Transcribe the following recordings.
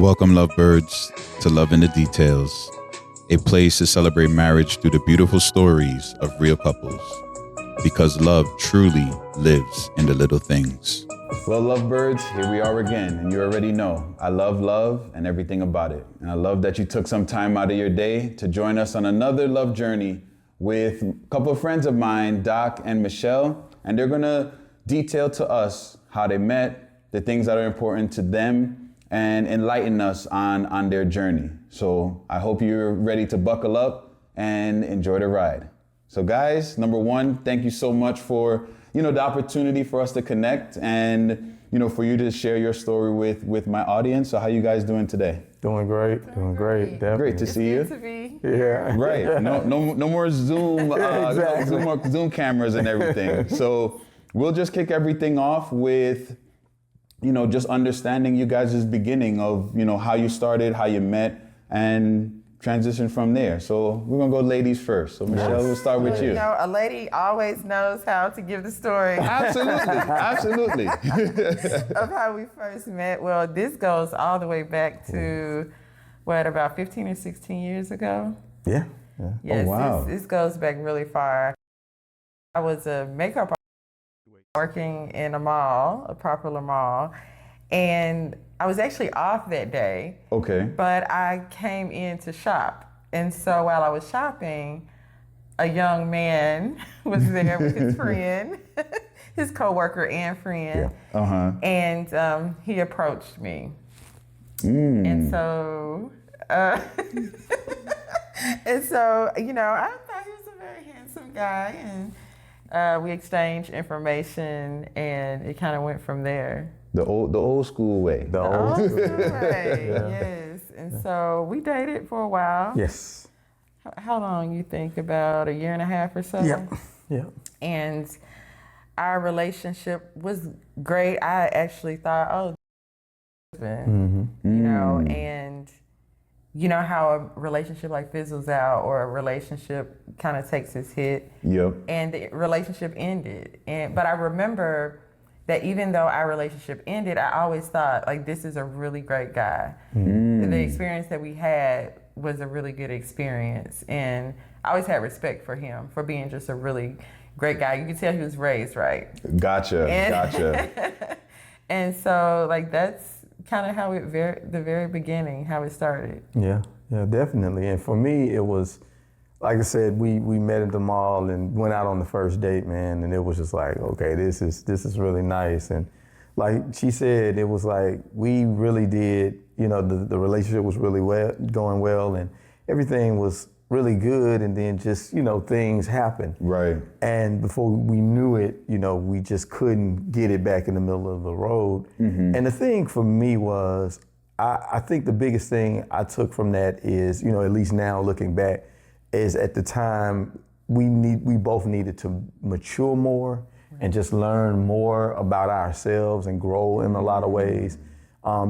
Welcome, lovebirds, to Love in the Details, a place to celebrate marriage through the beautiful stories of real couples, because love truly lives in the little things. Well, lovebirds, here we are again, and you already know I love love and everything about it. And I love that you took some time out of your day to join us on another love journey with a couple of friends of mine, Doc and Michelle, and they're gonna detail to us how they met, the things that are important to them, and enlighten us on their journey. So I hope you're ready to buckle up and enjoy the ride. So guys, number one, thank you so much for, the opportunity for us to connect and, for you to share your story with my audience. So how you guys doing today? Doing great, definitely. Great to see you. It's good to be. Yeah. Right, no more Zoom, Exactly. no more Zoom cameras and everything. So we'll just kick everything off with, just understanding you guys' beginning of, how you started, how you met, and transition from there. So we're gonna go ladies first. So Michelle, we'll start with you. A lady always knows how to give the story Absolutely. of how we first met. Well, this goes all the way back to, about 15 or 16 years ago? Yeah. Yes, Oh, wow. This goes back really far. I was a makeup artist working in a popular mall, and I was actually off that day. Okay. But I came in to shop, and so while I was shopping, a young man was there with his friend, his coworker and friend, and he approached me, and so, I thought he was a very handsome guy, and we exchanged information, and it kind of went from there. The old school way. The old school way, yes. And so we dated for a while. Yes. How long you think? About a year and a half or so? Yep. And our relationship was great. I actually thought, and you know how a relationship like fizzles out, or a relationship kind of takes its hit. Yep. And the relationship ended. But I remember that even though our relationship ended, I always thought, this is a really great guy. The experience that we had was a really good experience. And I always had respect for him for being just a really great guy. You could tell he was raised right. Gotcha. And so, that's kind of how the very beginning, how it started. Yeah, definitely. And for me, it was, like I said, we met at the mall and went out on the first date, man, and it was just like, okay, this is really nice. And like she said, it was like we really did, the relationship was really going well, and everything was really good, and then just, things happened. Right. And before we knew it, we just couldn't get it back in the middle of the road. Mm-hmm. And the thing for me was, I think the biggest thing I took from that is, at least now looking back, is at the time we both needed to mature more and just learn more about ourselves and grow in a lot of ways,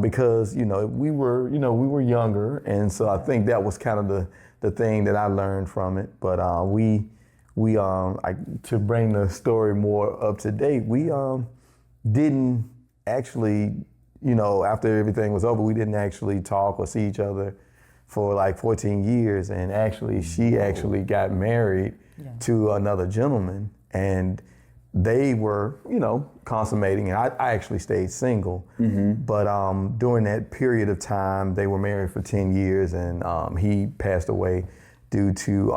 because we were younger, and so I think that was kind of the thing that I learned from it. But to bring the story more up to date, we didn't actually, after everything was over, we didn't actually talk or see each other for 14 years, and actually she actually got married to another gentleman, and they were, consummating, and I actually stayed single. Mm-hmm. But during that period of time, they were married for 10 years, and he passed away due to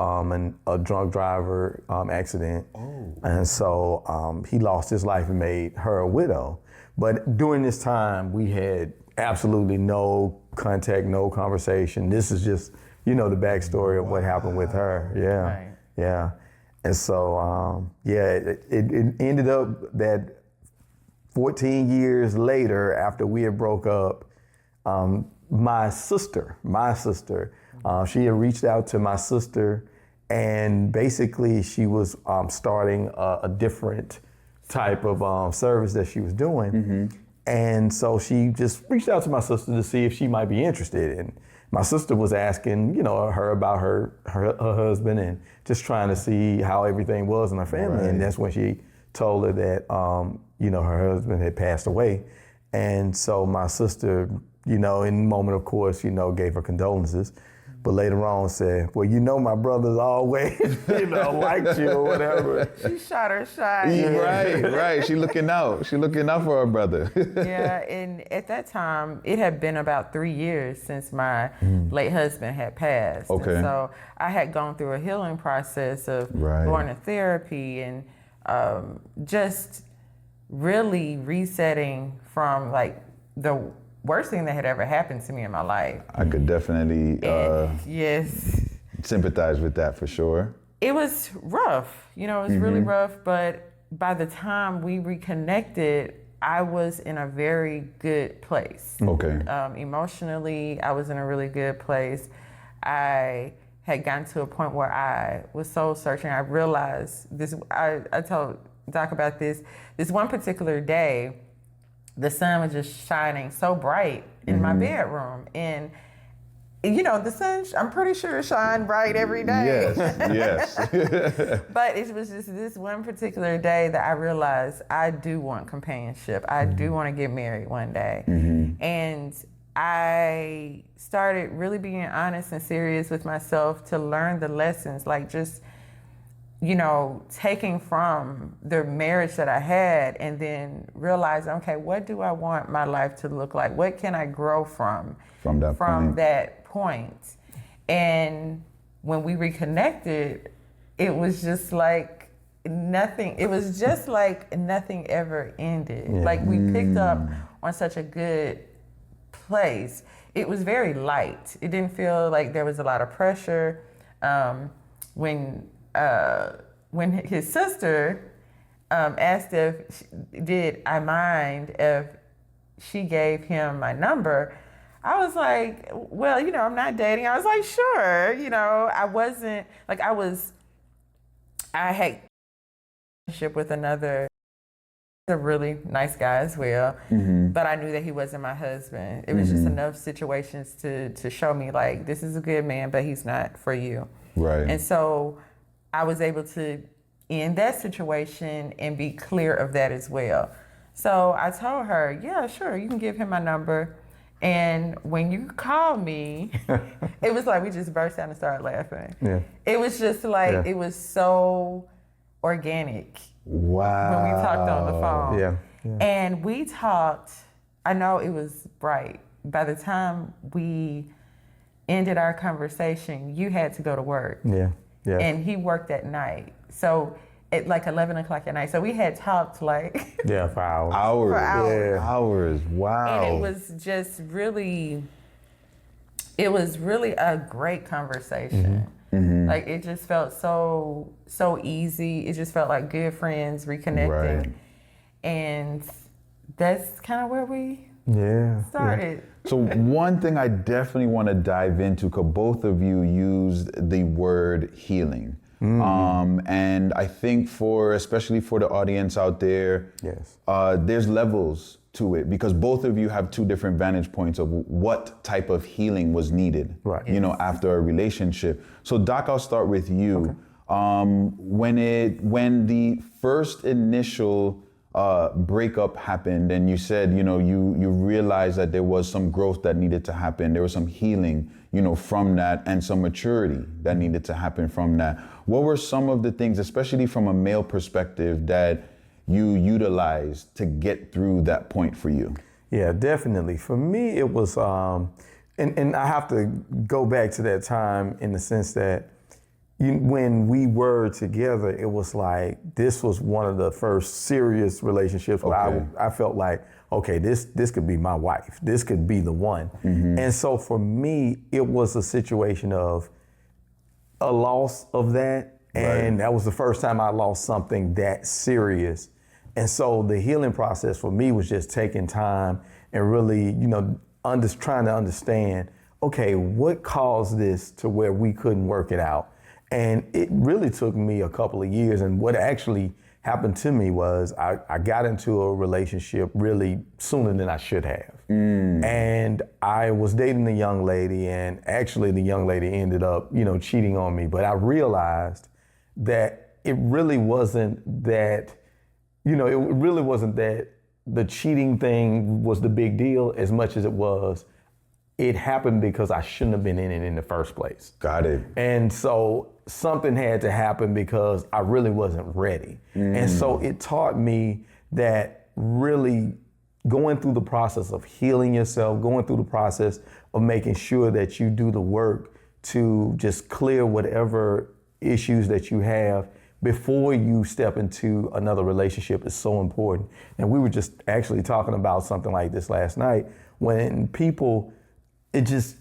a drunk driver accident. Oh. And so he lost his life and made her a widow. But during this time, we had absolutely no contact, no conversation. This is just, the backstory of what happened with her. Yeah, right. Yeah. And so, it ended up that 14 years later, after we had broke up, my sister, she had reached out to my sister, and basically she was starting a different type of service that she was doing. Mm-hmm. And so she just reached out to my sister to see if she might be interested. And my sister was asking, her about her husband, and just trying to see how everything was in her family. Right. And that's when she told her that, her husband had passed away. And so my sister in the moment, of course, gave her condolences. But later on said, well, my brother's always, liked you or whatever. She shot her shot. Right. She looking out for her brother. Yeah, and at that time, it had been about 3 years since my late husband had passed. Okay. And so I had gone through a healing process of going to therapy and just really resetting from like the worst thing that had ever happened to me in my life. I could definitely yes, sympathize with that for sure. It was rough, it was really rough, but by the time we reconnected, I was in a very good place. Okay. Emotionally, I was in a really good place. I had gotten to a point where I was soul searching. I realized this, I told Doc about this one particular day, the sun was just shining so bright in my bedroom. And, the sun, I'm pretty sure shine bright every day. Yes. But it was just this one particular day that I realized I do want companionship. I do want to get married one day. And I started really being honest and serious with myself to learn the lessons, like just, taking from the marriage that I had and then realizing, okay, what do I want my life to look like? What can I grow from that point? And when we reconnected, it was just like nothing. It was just like nothing ever ended. Yeah. Like we picked up on such a good place. It was very light. It didn't feel like there was a lot of pressure. When his sister asked did I mind if she gave him my number, I was like, well, I'm not dating. I was like, sure. I wasn't, like I had a relationship with a really nice guy as well, but I knew that he wasn't my husband. It was just enough situations to show me like, this is a good man, but he's not for you. Right. And so I was able to end that situation and be clear of that as well. So I told her, yeah, sure, you can give him my number. And when you called me, it was like we just burst out and started laughing. Yeah. It was just like, it was so organic. Wow. When we talked on the phone. Yeah. And we talked, I know it was bright. By the time we ended our conversation, you had to go to work. Yeah. And he worked at night. So at like 11 o'clock at night. So we had talked like... Yeah, for hours. Hours. Wow. And it was just really, it was really a great conversation. Like it just felt so easy. It just felt like good friends reconnecting. Right. And that's kind of where we started. So one thing I definitely want to dive into, because both of you used the word healing. And I think especially for the audience out there, there's levels to it, because both of you have two different vantage points of what type of healing was needed, after a relationship. So Doc, I'll start with you. Okay. When the first initial breakup happened, and you said, you realized that there was some growth that needed to happen. There was some healing, from that, and some maturity that needed to happen from that. What were some of the things, especially from a male perspective, that you utilized to get through that point for you? Yeah, definitely. For me, it was, and I have to go back to that time in the sense that when we were together, it was like, this was one of the first serious relationships where I felt like, okay, this could be my wife. This could be the one. And so for me, it was a situation of a loss of that. And that was the first time I lost something that serious. And so the healing process for me was just taking time and really, trying to understand, okay, what caused this to where we couldn't work it out? And it really took me a couple of years. And what actually happened to me was I got into a relationship really sooner than I should have. And I was dating a young lady, and actually the young lady ended up, cheating on me. But I realized that it really wasn't that, the cheating thing was the big deal as much as it was it happened because I shouldn't have been in it in the first place. Got it. And so something had to happen because I really wasn't ready. And so it taught me that really going through the process of healing yourself, going through the process of making sure that you do the work to just clear whatever issues that you have before you step into another relationship is so important. And we were just actually talking about something like this last night when people,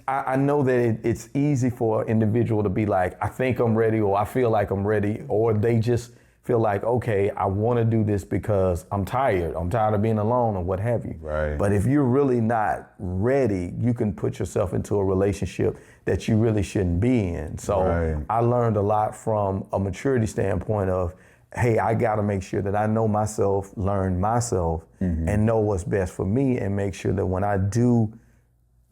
I know that it's easy for an individual to be like, I think I'm ready, or I feel like I'm ready, or they just feel like, okay, I want to do this because I'm tired. I'm tired of being alone or what have you. Right. But if you're really not ready, you can put yourself into a relationship that you really shouldn't be in. So I learned a lot from a maturity standpoint of, hey, I got to make sure that I know myself, learn myself, and know what's best for me, and make sure that when I do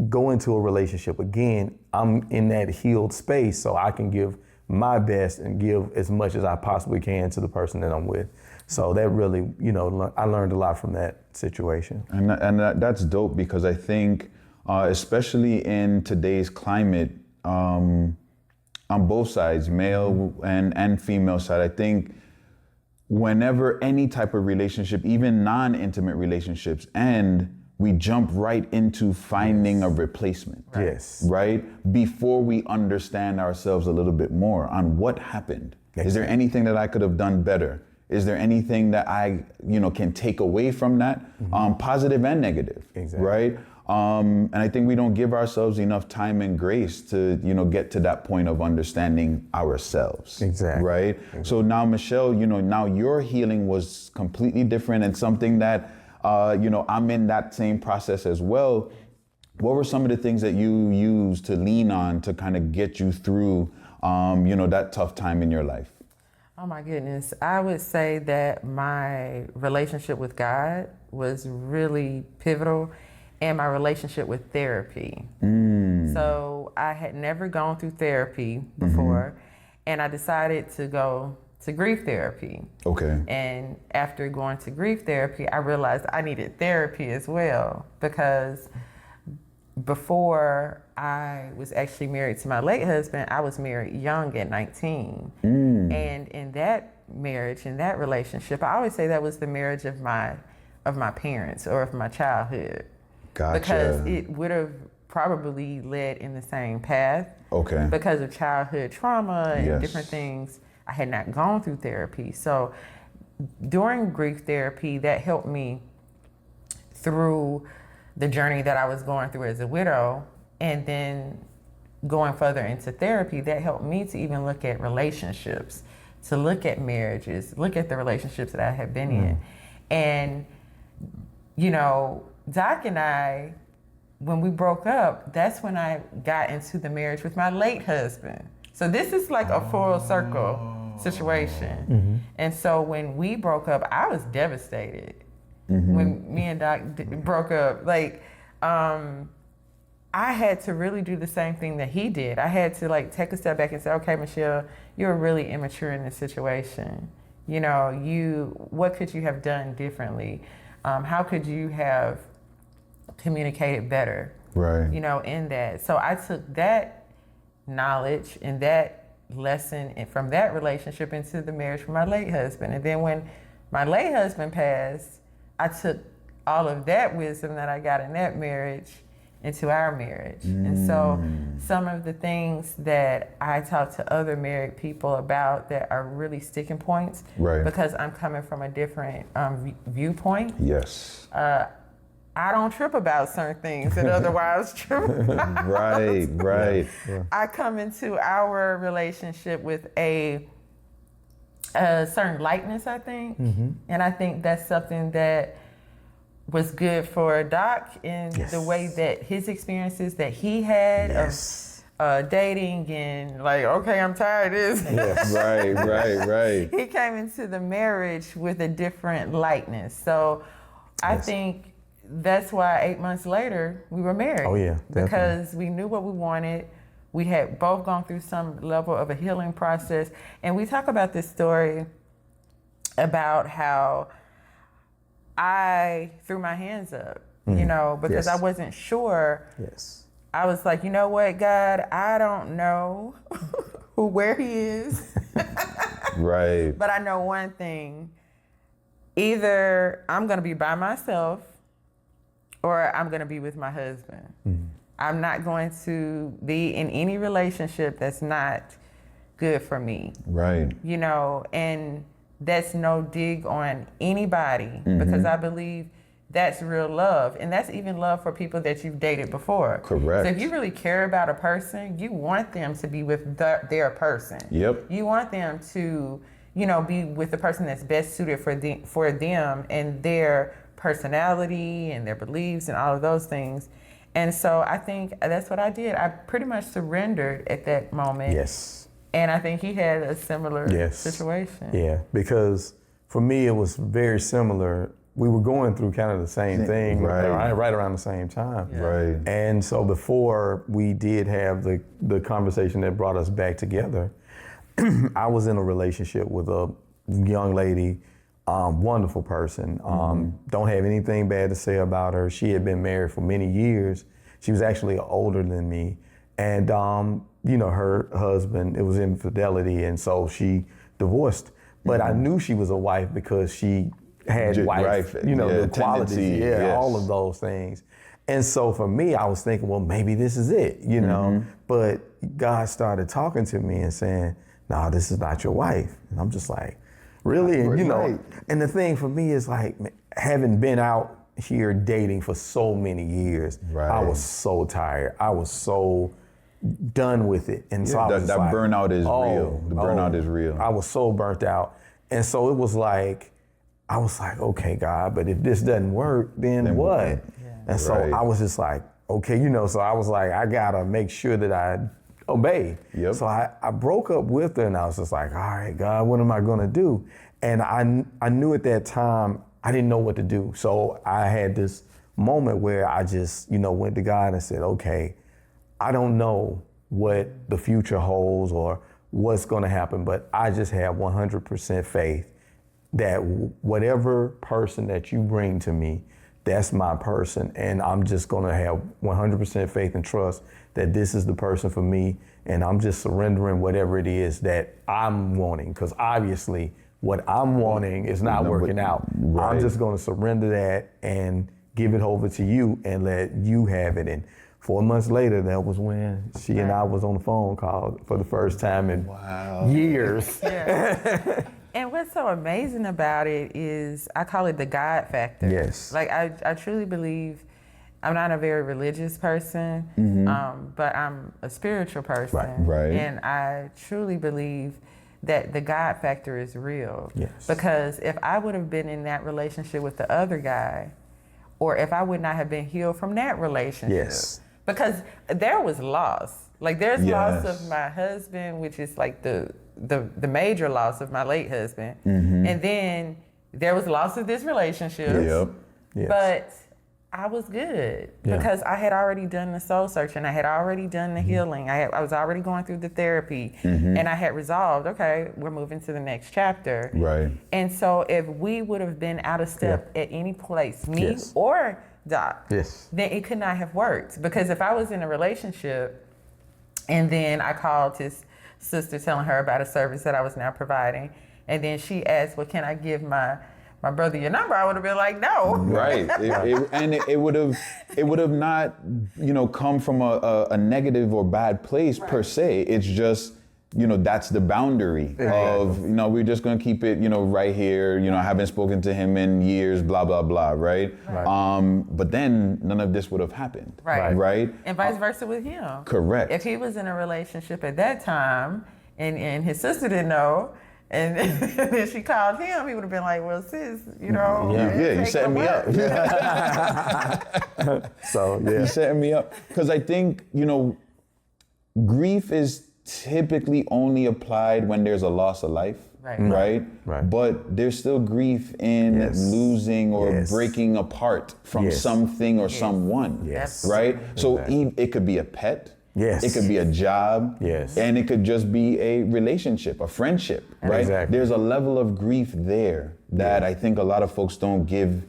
go into a relationship again, I'm in that healed space so I can give my best and give as much as I possibly can to the person that I'm with. So that really, I learned a lot from that situation. And that's dope, because I think, especially in today's climate, on both sides, male and female side, I think whenever any type of relationship, even non-intimate relationships, end, we jump right into finding a replacement. Yes. Right? Before we understand ourselves a little bit more on what happened. Exactly. Is there anything that I could have done better? Is there anything that I, can take away from that? Positive and negative. Exactly. Right? And I think we don't give ourselves enough time and grace to, get to that point of understanding ourselves. Exactly. Right? Exactly. So now, Michelle, now your healing was completely different, and something that I'm in that same process as well. What were some of the things that you used to lean on to kind of get you through, that tough time in your life? Oh my goodness. I would say that my relationship with God was really pivotal, and my relationship with therapy. So I had never gone through therapy before, and I decided to go to grief therapy. Okay. And after going to grief therapy, I realized I needed therapy as well, because before I was actually married to my late husband, I was married young at 19. And in that marriage, in that relationship, I always say that was the marriage of my parents, or of my childhood. Gotcha. Because it would have probably led in the same path. Okay. Because of childhood trauma and different things. I had not gone through therapy. So during grief therapy, that helped me through the journey that I was going through as a widow. And then going further into therapy, that helped me to even look at relationships, to look at marriages, look at the relationships that I have been in. And, Doc and I, when we broke up, that's when I got into the marriage with my late husband. So this is like a full circle situation. And so when we broke up, I was devastated. When me and Doc broke up, I had to really do the same thing that he did. I had to take a step back and say, okay, Michelle, you're really immature in this situation. What could you have done differently? How could you have communicated better? Right. In that. So I took that knowledge and that lesson from that relationship into the marriage with my late husband. And then when my late husband passed, I took all of that wisdom that I got in that marriage into our marriage. And so some of the things that I talk to other married people about that are really sticking points, because I'm coming from a different viewpoint. Yes. I don't trip about certain things that otherwise trip about. Right. Yeah. I come into our relationship with a certain lightness, I think. And I think that's something that was good for Doc in the way that his experiences that he had of dating and okay, I'm tired of this. Right. He came into the marriage with a different lightness. So I think that's why 8 months later we were married. Oh yeah, definitely. Because we knew what we wanted. We had both gone through some level of a healing process. And we talk about this story about how I threw my hands up, because I wasn't sure I was like, you know what, God, I don't know where he is. Right. But I know one thing. Either I'm going to be by myself or I'm going to be with my husband. Mm-hmm. I'm not going to be in any relationship that's not good for me. Right. You know, and that's no dig on anybody, mm-hmm. because I believe that's real love. And that's even love for people that you've dated before. Correct. So if you really care about a person, you want them to be with their person. Yep. You want them to, you know, be with the person that's best suited for them and their personality and their beliefs and all of those things. And so I think that's what I did. I pretty much surrendered at that moment. Yes. And I think he had a similar situation. Yeah, because for me, it was very similar. We were going through kind of the same thing right around the same time. Yeah. Right. And so before we did have the conversation that brought us back together, I was in a relationship with a young lady, wonderful person. Don't have anything bad to say about her. She had been married for many years. She was actually older than me. And, you know, her husband, it was infidelity, and so she divorced. But I knew she was a wife because she had wife, you know, the qualities, all of those things. And so for me, I was thinking, well, maybe this is it, you know. But God started talking to me and saying, no, this is not your wife. And I'm just like, really? And, you know, and the thing for me is like, having been out here dating for so many years, I was so tired. I was so done with it. And so I was that like, burnout is real. The burnout is real. I was so burnt out. And so it was like, I was like, okay, God, but if this doesn't work, then what? Yeah. And so I was just like, okay, you know, so I was like, I gotta make sure that I obey. Yep. So I broke up with her and I was just like, all right, God, what am I gonna do? And I knew at that time, I didn't know what to do. So I had this moment where I just, you know, went to God and said, okay, I don't know what the future holds or what's gonna happen, but I just have 100% faith that whatever person that you bring to me, that's my person. And I'm just gonna have 100% faith and trust that this is the person for me. And I'm just surrendering whatever it is that I'm wanting. Because obviously what I'm wanting is not working out. I'm just gonna surrender that and give it over to you and let you have it. And 4 months later, that was when she and I was on the phone call for the first time in years. Yeah. And what's so amazing about it is, I call it the God factor. Yes. Like, I truly believe, I'm not a very religious person, but I'm a spiritual person. Right. And I truly believe that the God factor is real. Yes. Because if I would have been in that relationship with the other guy, or if I would not have been healed from that relationship, because there was loss. Like, there's loss of my husband, which is like the major loss of my late husband. And then there was loss of this relationship. But I was good because I had already done the soul searching. I had already done the healing. I was already going through the therapy, and I had resolved, okay, we're moving to the next chapter. Right. And so if we would have been out of step at any place, me or Doc, then it could not have worked. Because if I was in a relationship and then I called his sister telling her about a service that I was now providing, and then she asked, well, can I give my brother your number? I would have been like, no. Right. It would have not, you know, come from a negative or bad place per se. It's just, you know, that's the boundary of, you know, we're just gonna keep it, you know, right here. You know, I haven't spoken to him in years, blah, blah, blah, right? But then none of this would have happened. Right. And vice versa with him. Correct. If he was in a relationship at that time and his sister didn't know, and then she called him, he would have been like, well, sis, you know. You setting me up. You setting me up. Because I think, you know, grief is typically only applied when there's a loss of life. Right. But there's still grief in losing or breaking apart from something or someone. Right? So it could be a pet. It could be a job. And it could just be a relationship, a friendship, right? Exactly. There's a level of grief there that I think a lot of folks don't give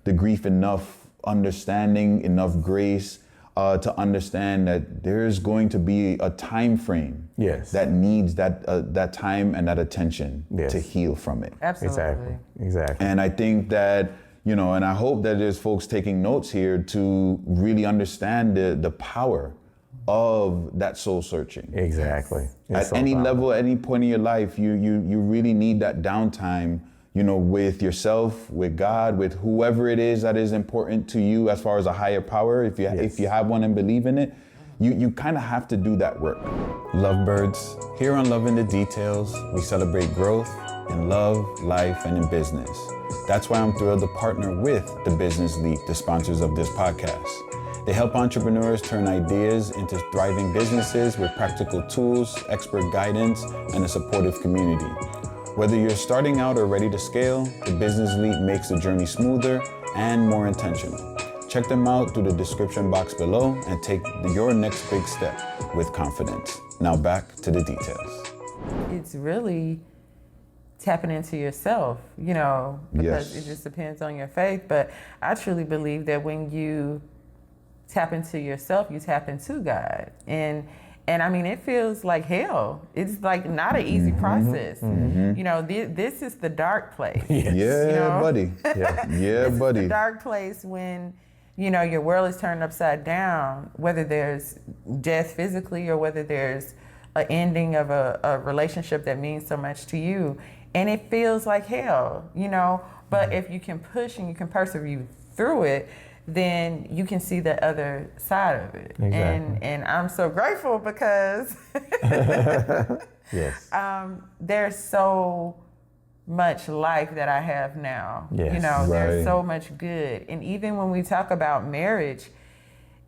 the grief enough understanding, enough grace. to understand that there's going to be a time frame that needs that time and that attention to heal from it. Absolutely. Exactly. And I think that, you know, and I hope that there's folks taking notes here to really understand the power of that soul searching. Exactly. At any level, at any point in your life, you really need that downtime, you know, with yourself, with God, with whoever it is that is important to you as far as a higher power. If you have one and believe in it, you kind of have to do that work. Lovebirds, here on Love in the Details, we celebrate growth in love, life, and in business. That's why I'm thrilled to partner with the Business League, the sponsors of this podcast. They help entrepreneurs turn ideas into thriving businesses with practical tools, expert guidance, and a supportive community. Whether you're starting out or ready to scale, the Business League makes the journey smoother and more intentional. Check them out through the description box below and take your next big step with confidence. Now back to the details. It's really tapping into yourself, you know, because it just depends on your faith. But I truly believe that when you tap into yourself, you tap into God. And I mean, it feels like hell. It's like not an easy process. You know, this is the dark place. Buddy. This is the dark place when, you know, your world is turned upside down, whether there's death physically or whether there's an ending of a relationship that means so much to you. And it feels like hell, you know, but if you can push and you can persevere through it, then you can see the other side of it. Exactly. And I'm so grateful because there's so much life that I have now. You know, there's so much good. And even when we talk about marriage,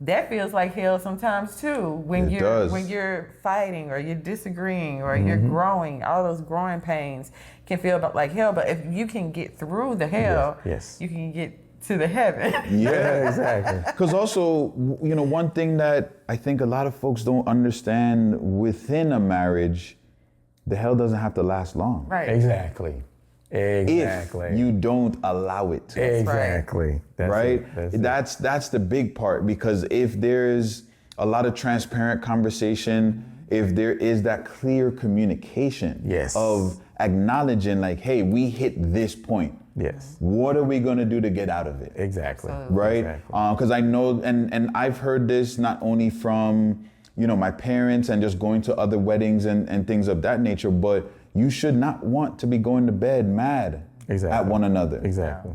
that feels like hell sometimes too. When you're fighting or you're disagreeing or you're growing, all those growing pains can feel like hell. But if you can get through the hell, you can get to the heaven. Exactly. Because also, you know, one thing that I think a lot of folks don't understand within a marriage, the hell doesn't have to last long. Right. Exactly. If you don't allow it to. Exactly. That's the big part, because if there's a lot of transparent conversation, if there is that clear communication of acknowledging like, hey, we hit this point. What are we going to do to get out of it? Exactly. Right? Because I know, and I've heard this not only from, you know, my parents and just going to other weddings and things of that nature, but you should not want to be going to bed mad at one another. Exactly.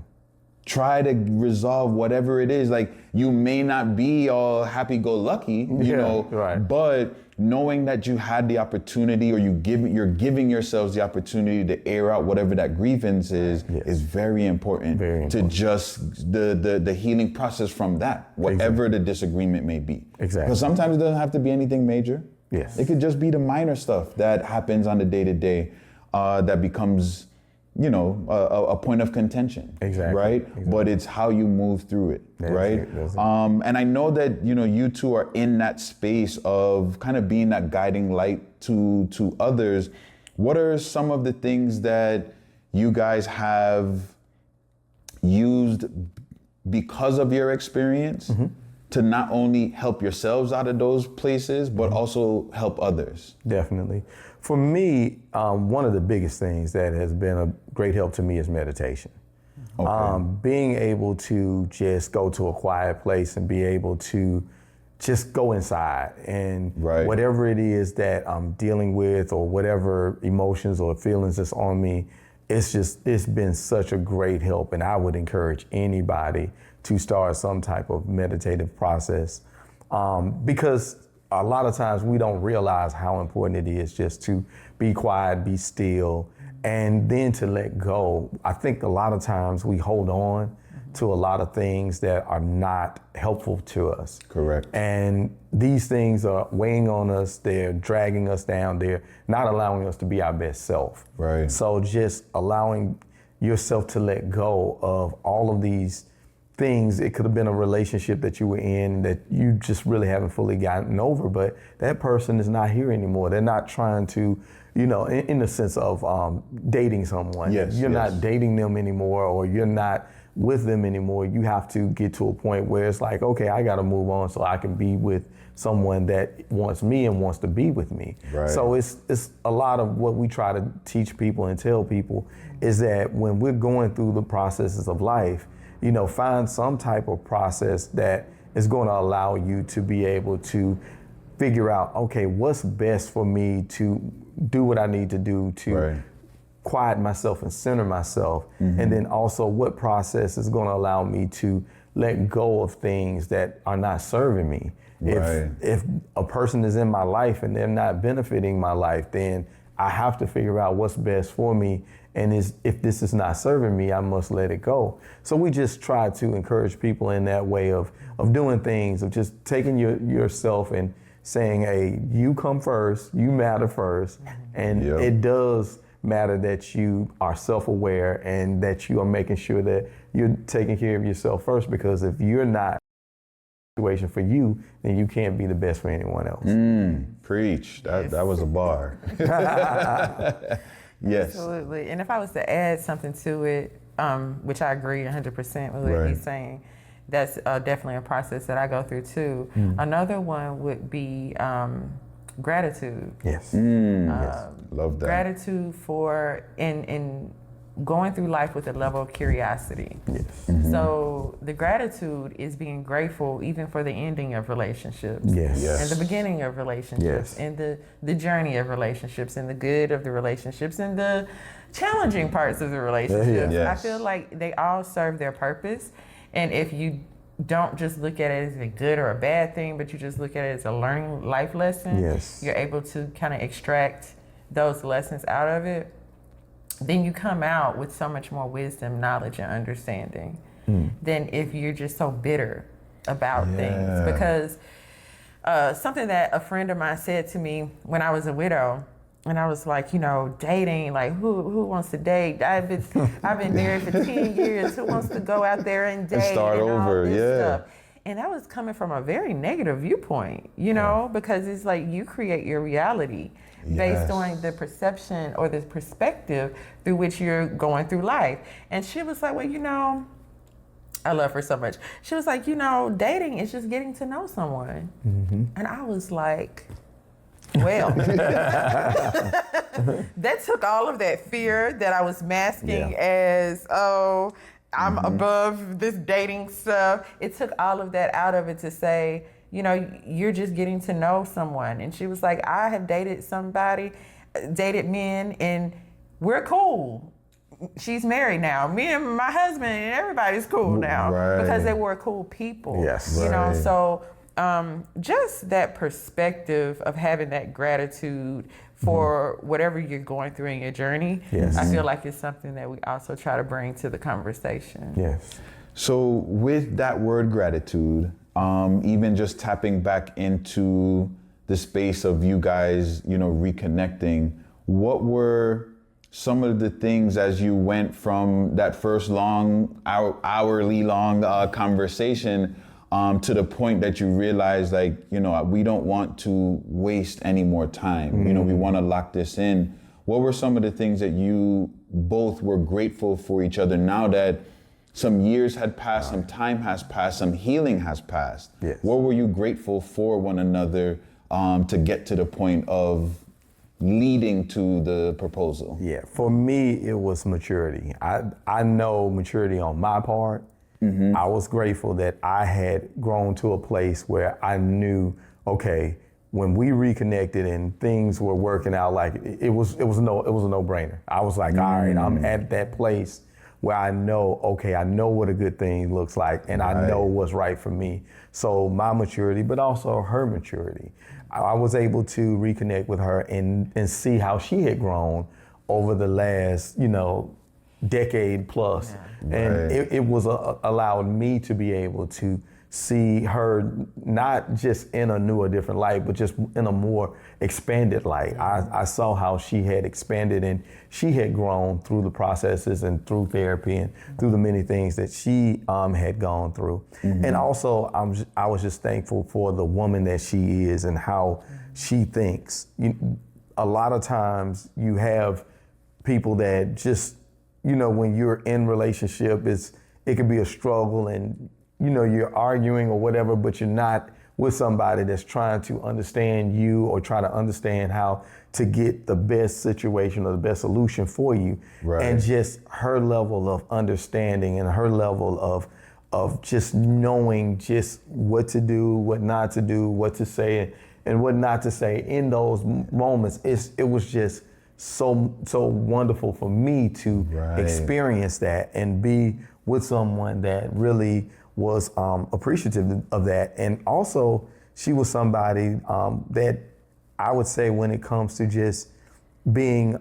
Try to resolve whatever it is. Like, you may not be all happy-go-lucky, you know, but knowing that you had the opportunity, or you're giving yourselves the opportunity to air out whatever that grievance is very important. To just the healing process from that, whatever the disagreement may be. Because sometimes it doesn't have to be anything major. It could just be the minor stuff that happens on the day-to-day that becomes, you know, a point of contention. Right? But it's how you move through it. Right? And I know that, you know, you two are in that space of kind of being that guiding light to others. What are some of the things that you guys have used because of your experience to not only help yourselves out of those places, but also help others? Definitely. For me, one of the biggest things that has been a great help to me is meditation. Being able to just go to a quiet place and be able to just go inside and whatever it is that I'm dealing with, or whatever emotions or feelings that's on me, it's been such a great help. And I would encourage anybody to start some type of meditative process, because a lot of times we don't realize how important it is just to be quiet, be still, and then to let go. I think a lot of times we hold on to a lot of things that are not helpful to us. Correct. And these things are weighing on us, they're dragging us down, they're not allowing us to be our best self. So just allowing yourself to let go of all of these things. It could have been a relationship that you were in that you just really haven't fully gotten over, but that person is not here anymore. They're not trying to, you know, in the sense of dating someone. You're not dating them anymore, or you're not with them anymore. You have to get to a point where it's like, okay, I got to move on so I can be with someone that wants me and wants to be with me. Right. So it's a lot of what we try to teach people and tell people is that when we're going through the processes of life, you know, find some type of process that is going to allow you to be able to figure out, okay, what's best for me to do what I need to do to quiet myself and center myself. And then also what process is going to allow me to let go of things that are not serving me. If a person is in my life and they're not benefiting my life, then I have to figure out what's best for me. And if this is not serving me, I must let it go. So we just try to encourage people in that way of doing things, of just taking yourself and saying, hey, you come first, you matter first. And it does matter that you are self-aware and that you are making sure that you're taking care of yourself first, because if you're not situation for you, then you can't be the best for anyone else. Preach. That was a bar. Yes. Absolutely. And if I was to add something to it, which I agree 100% with what he's saying, that's definitely a process that I go through too. Another one would be gratitude. Yes. Love that. Gratitude for in going through life with a level of curiosity. Yes. So the gratitude is being grateful even for the ending of relationships. Yes. And the beginning of relationships. And the journey of relationships and the good of the relationships and the challenging parts of the relationships. Yes. I feel like they all serve their purpose. And if you don't just look at it as a good or a bad thing, but you just look at it as a learning life lesson, you're able to kind of extract those lessons out of it, then you come out with so much more wisdom, knowledge, and understanding than if you're just so bitter about things. Because something that a friend of mine said to me when I was a widow, and I was like, you know, dating, like who wants to date? I've been married for 10 years. Who wants to go out there and date? And start over, stuff. And that was coming from a very negative viewpoint, you know, because it's like you create your reality based on the perception or the perspective through which you're going through life. And she was like, well, you know, I love her so much. She was like, you know, dating is just getting to know someone. And I was like, well, that took all of that fear that I was masking as, oh, I'm above this dating stuff. It took all of that out of it to say, you know, you're just getting to know someone. And she was like, I have dated men, and we're cool. She's married now. Me and my husband and everybody's cool now because they were cool people. Yes. You know, so just that perspective of having that gratitude for whatever you're going through in your journey, I feel like it's something that we also try to bring to the conversation. Yes. So with that word gratitude, even just tapping back into the space of you guys, you know, reconnecting, what were some of the things as you went from that first hourly long conversation to the point that you realized, like, you know, we don't want to waste any more time. You know, we want to lock this in. What were some of the things that you both were grateful for each other now that some years had passed, some time has passed, some healing has passed? Yes. What were you grateful for one another to get to the point of leading to the proposal? Yeah, for me, it was maturity. I know maturity on my part. I was grateful that I had grown to a place where I knew, okay, when we reconnected and things were working out, like it was a no-brainer. I was like, all right, I'm at that place where I know, okay, I know what a good thing looks like, and I know what's right for me. So my maturity, but also her maturity. I was able to reconnect with her and see how she had grown over the last, you know, decade plus. And it was allowed me to be able to see her not just in a new or different light, but just in a more expanded light. I saw how she had expanded and she had grown through the processes and through therapy and through the many things that she had gone through. And also, I was just thankful for the woman that she is and how she thinks. A lot of times you have people that just, you know, when you're in relationship, it could be a struggle and, you're arguing or whatever, but you're not with somebody that's trying to understand you or try to understand how to get the best situation or the best solution for you. Right. And just her level of understanding and her level of just knowing just what to do, what not to do, what to say and what not to say in those moments. It was just so wonderful for me to experience that and be with someone that really was appreciative of that. And also, she was somebody that I would say when it comes to just being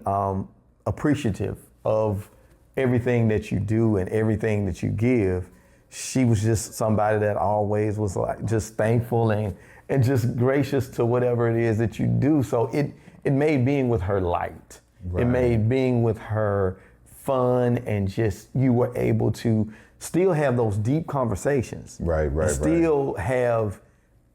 appreciative of everything that you do and everything that you give, she was just somebody that always was like just thankful and just gracious to whatever it is that you do. So it made being with her light. Right. It made being with her fun, and just you were able to still have those deep conversations. Right. Still have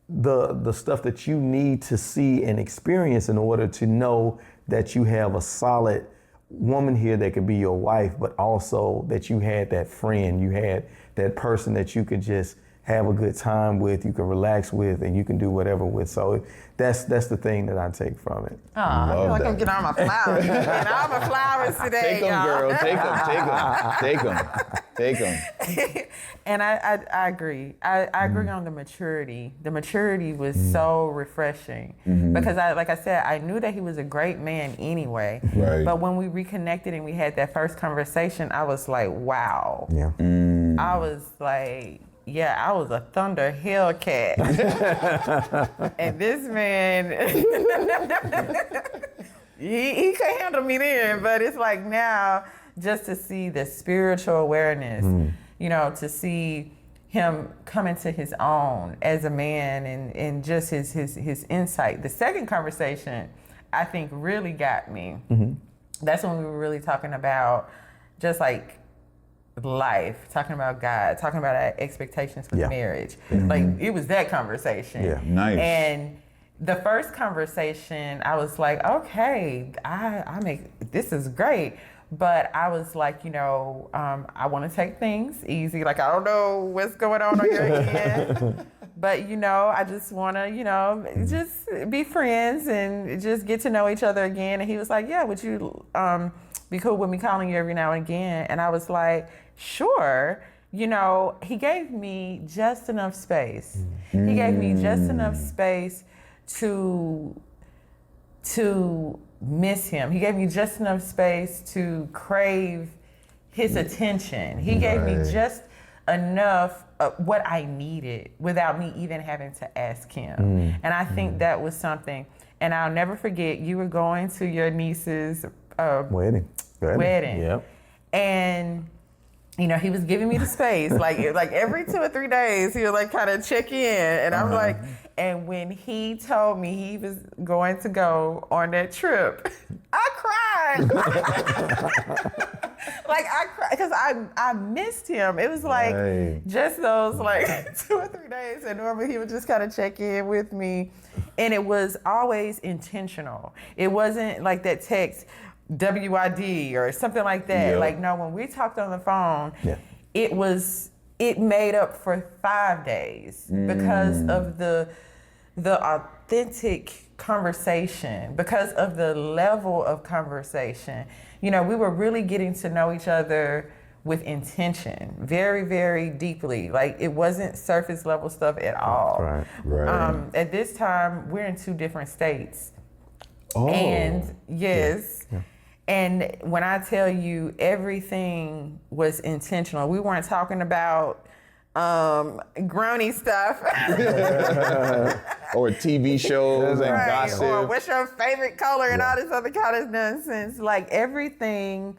the stuff that you need to see and experience in order to know that you have a solid woman here that could be your wife, but also that you had that friend, you had that person that you could just have a good time with, you can relax with, and you can do whatever with. So that's the thing that I take from it. Oh, I feel like I'm getting all my flowers. Getting all my flowers today, Take them, y'all. girl. Take them. And I agree. I agree on the maturity. The maturity was so refreshing because like I said, I knew that he was a great man anyway. Right. But when we reconnected and we had that first conversation, I was like, wow. Yeah. I was like, yeah, I was a thunder Hellcat. And this man, he couldn't handle me then, but it's like now, just to see the spiritual awareness, to see him come into his own as a man and just his insight. The second conversation, I think, really got me. That's when we were really talking about just like life, talking about God, talking about our expectations for marriage. Like it was that conversation. Yeah, nice. And the first conversation, I was like, okay, this is great. But I was like, I want to take things easy. Like, I don't know what's going on your end. But, I just want to, just be friends and just get to know each other again. And he was like, yeah, would you be cool with me calling you every now and again? And I was like, sure. He gave me just enough space. He gave me just enough space to miss him. He gave me just enough space to crave his attention. He gave me just enough of what I needed without me even having to ask him. And I think that was something. And I'll never forget, you were going to your niece's wedding. Yep. And he was giving me the space, like every 2 or 3 days, he would like kind of check in, and I'm like, and when he told me he was going to go on that trip, I cried. Like I cried because I missed him. It was like just those like 2 or 3 days, and normally he would just kind of check in with me, and it was always intentional. It wasn't like that text, WID or something like that. Yep. Like, no, when we talked on the phone, it made up for 5 days because of the authentic conversation, because of the level of conversation. We were really getting to know each other with intention, very, very deeply. Like, it wasn't surface level stuff at all. Right. At this time, we're in 2 different states. Oh. And yes. Yeah. And when I tell you everything was intentional, we weren't talking about groany stuff. Or TV shows and gossip. Or what's your favorite color and all this other kind of nonsense. Like everything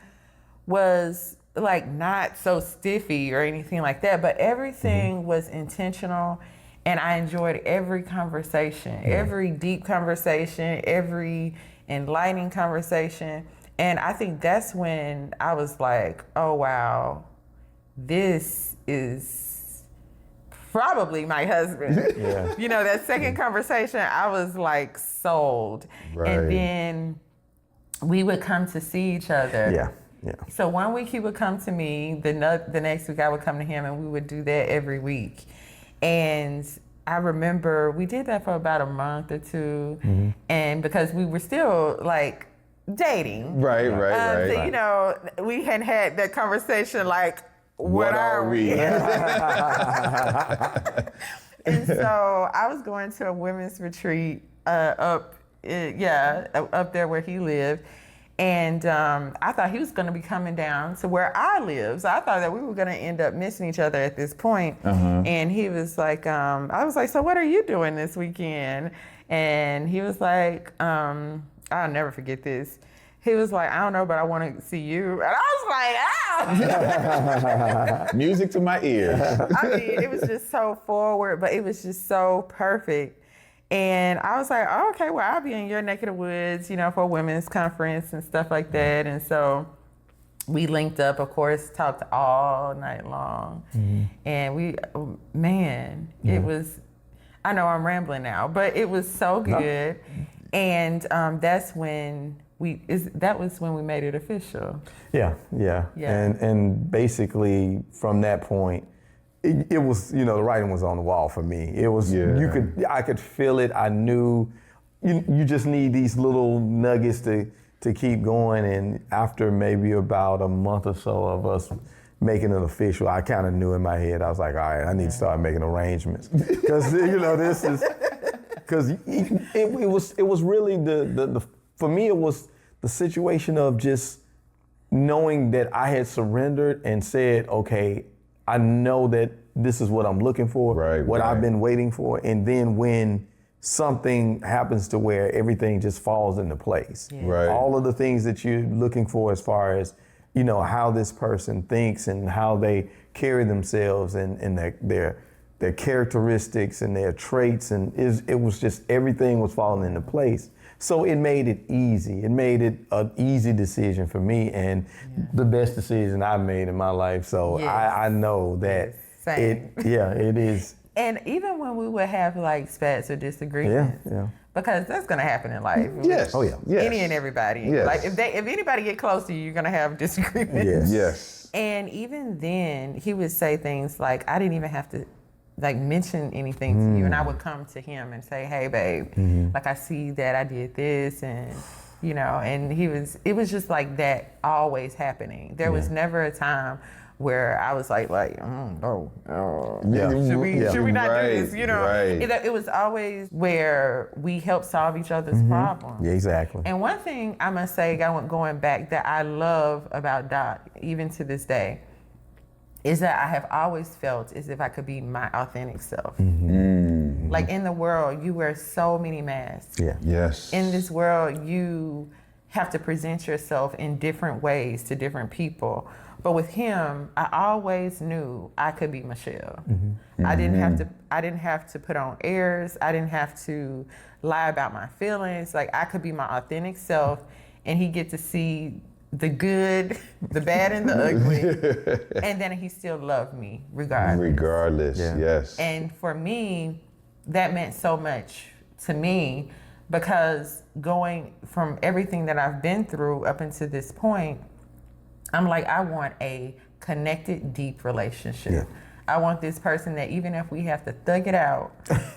was like not so stiffy or anything like that, but everything was intentional. And I enjoyed every conversation, every deep conversation, every enlightening conversation. And I think that's when I was like, oh, wow, this is probably my husband. That second conversation, I was like sold. Right. And then we would come to see each other. Yeah. So one week he would come to me, the next week I would come to him, and we would do that every week. And I remember we did that for about a month or two, and because we were still like dating. Right. So, you know, we hadn't had that conversation like, what are we? And so I was going to a women's retreat up there where he lived. And I thought he was going to be coming down to where I live. So I thought that we were going to end up missing each other at this point. And he was like, I was like, so what are you doing this weekend? And he was like, I'll never forget this. He was like, I don't know, but I want to see you. And I was like, Music to my ears. I mean, it was just so forward, but it was just so perfect. And I was like, oh, okay, well, I'll be in your neck of the woods, you know, for a women's conference and stuff like that. And so we linked up, of course, talked all night long. And it was, I know I'm rambling now, but it was so good. And that's when that was when we made it official. Yeah. And basically from that point, it was, you know, the writing was on the wall for me. It was, I could feel it. I knew you just need these little nuggets to keep going. And after maybe about a month or so of us making it official, I kind of knew in my head, I was like, all right, I need to start making arrangements. Because, you know, because it was really for me, it was the situation of just knowing that I had surrendered and said, okay, I know that this is what I'm looking for, what I've been waiting for. And then when something happens to where everything just falls into place, all of the things that you're looking for as far as, you know, how this person thinks and how they carry themselves and their characteristics and their traits, and it was just everything was falling into place. So it made it easy. It made it an easy decision for me, and the best decision I've made in my life. So I know that it is. And even when we would have like spats or disagreements, because that's gonna happen in life. Yes. Any and everybody. Yes. Like if anybody get close to you, you're gonna have disagreements. Yes. And even then, he would say things like, "I didn't even have to." Like mention anything to you, and I would come to him and say, hey babe, like I see that I did this, and you know, and it was just like that always happening. There was never a time where I was like should we not do this, you know? It was always where we helped solve each other's problems. Yeah, exactly. And one thing I must say, going back, that I love about Doc, even to this day, is that I have always felt as if I could be my authentic self. Like in the world, you wear so many masks. Yes. In this world, you have to present yourself in different ways to different people. But with him, I always knew I could be Michelle. I didn't have to put on airs. I didn't have to lie about my feelings. Like I could be my authentic self, and he get to see the good, the bad, and the ugly, and then he still loved me regardless. Yes. And for me, that meant so much to me, because going from everything that I've been through up until this point, I'm like, I want a connected, deep relationship. I want this person that even if we have to thug it out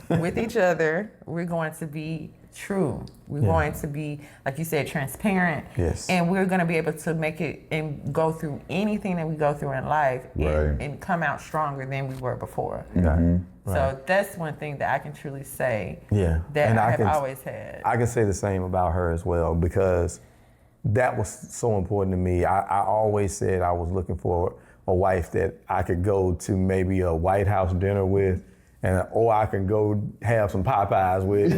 with each other, we're going to be true. We're going to be, like you said, transparent. And we're going to be able to make it and go through anything that we go through in life and come out stronger than we were before. So that's one thing that I can truly say that I have always had. I can say the same about her as well, because that was so important to me. I always said I was looking for a wife that I could go to maybe a White House dinner with, or I can go have some Popeyes with,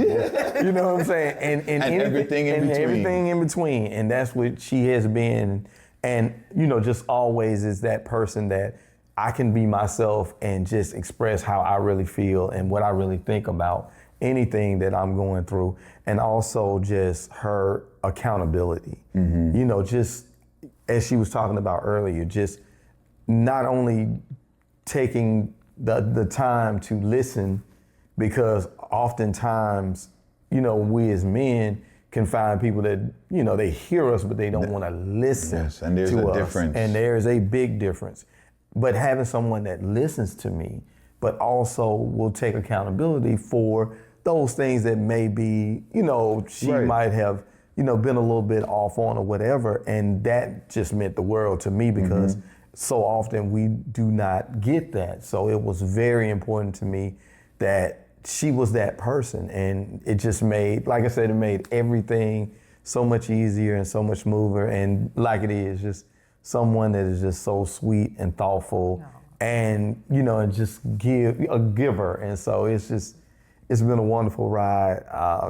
you know what I'm saying? And everything in between. Everything in between. And that's what she has been. And, you know, just always is that person that I can be myself and just express how I really feel and what I really think about anything that I'm going through. And also just her accountability. You know, just as she was talking about earlier, just not only taking the time to listen, because oftentimes, you know, we as men can find people that, you know, they hear us, but they don't want to listen Yes, and there's to a us. difference. And there's a big difference. But having someone that listens to me, but also will take accountability for those things that maybe, you know, she Right. might have, you know, been a little bit off on or whatever. And that just meant the world to me because so often we do not get that. So it was very important to me that she was that person. And it just made, like I said, it made everything so much easier and so much smoother. And like it is, just someone that is just so sweet and thoughtful and, you know, and just a giver. And so it's been a wonderful ride.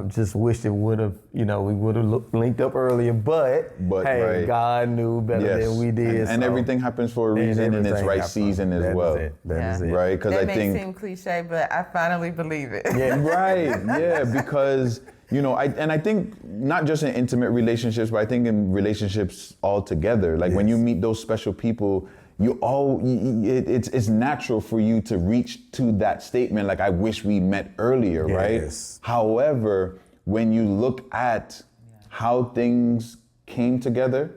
Just wish it would have, you know, we would have linked up earlier, but hey, right. God knew better than we did. And so. everything happens for a reason and it's everything right happens. season as That well. is it. That is it. Right? Because That I may think seem cliche, but I finally believe it. Yeah. Right, yeah, because, you know, I think not just in intimate relationships, but I think in relationships altogether. Like when you meet those special people, it's natural for you to reach to that statement, like, I wish we met earlier, right? However, when you look at how things came together,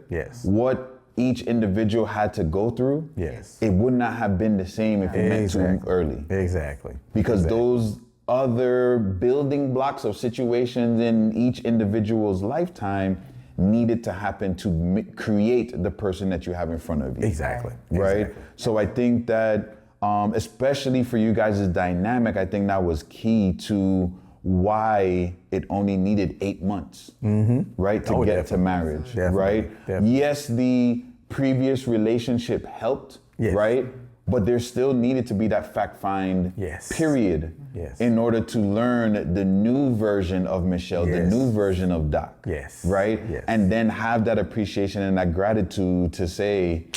what each individual had to go through, it would not have been the same if you met too early. Exactly. Because those other building blocks of situations in each individual's lifetime needed to happen to create the person that you have in front of you. Exactly. Right? Exactly. So I think that, especially for you guys' dynamic, I think that was key to why it only needed 8 months, right? To get to marriage, right? Definitely. Yes, the previous relationship helped, right? But there still needed to be that fact find period in order to learn the new version of Michelle, the new version of Doc, right? And then have that appreciation and that gratitude to say,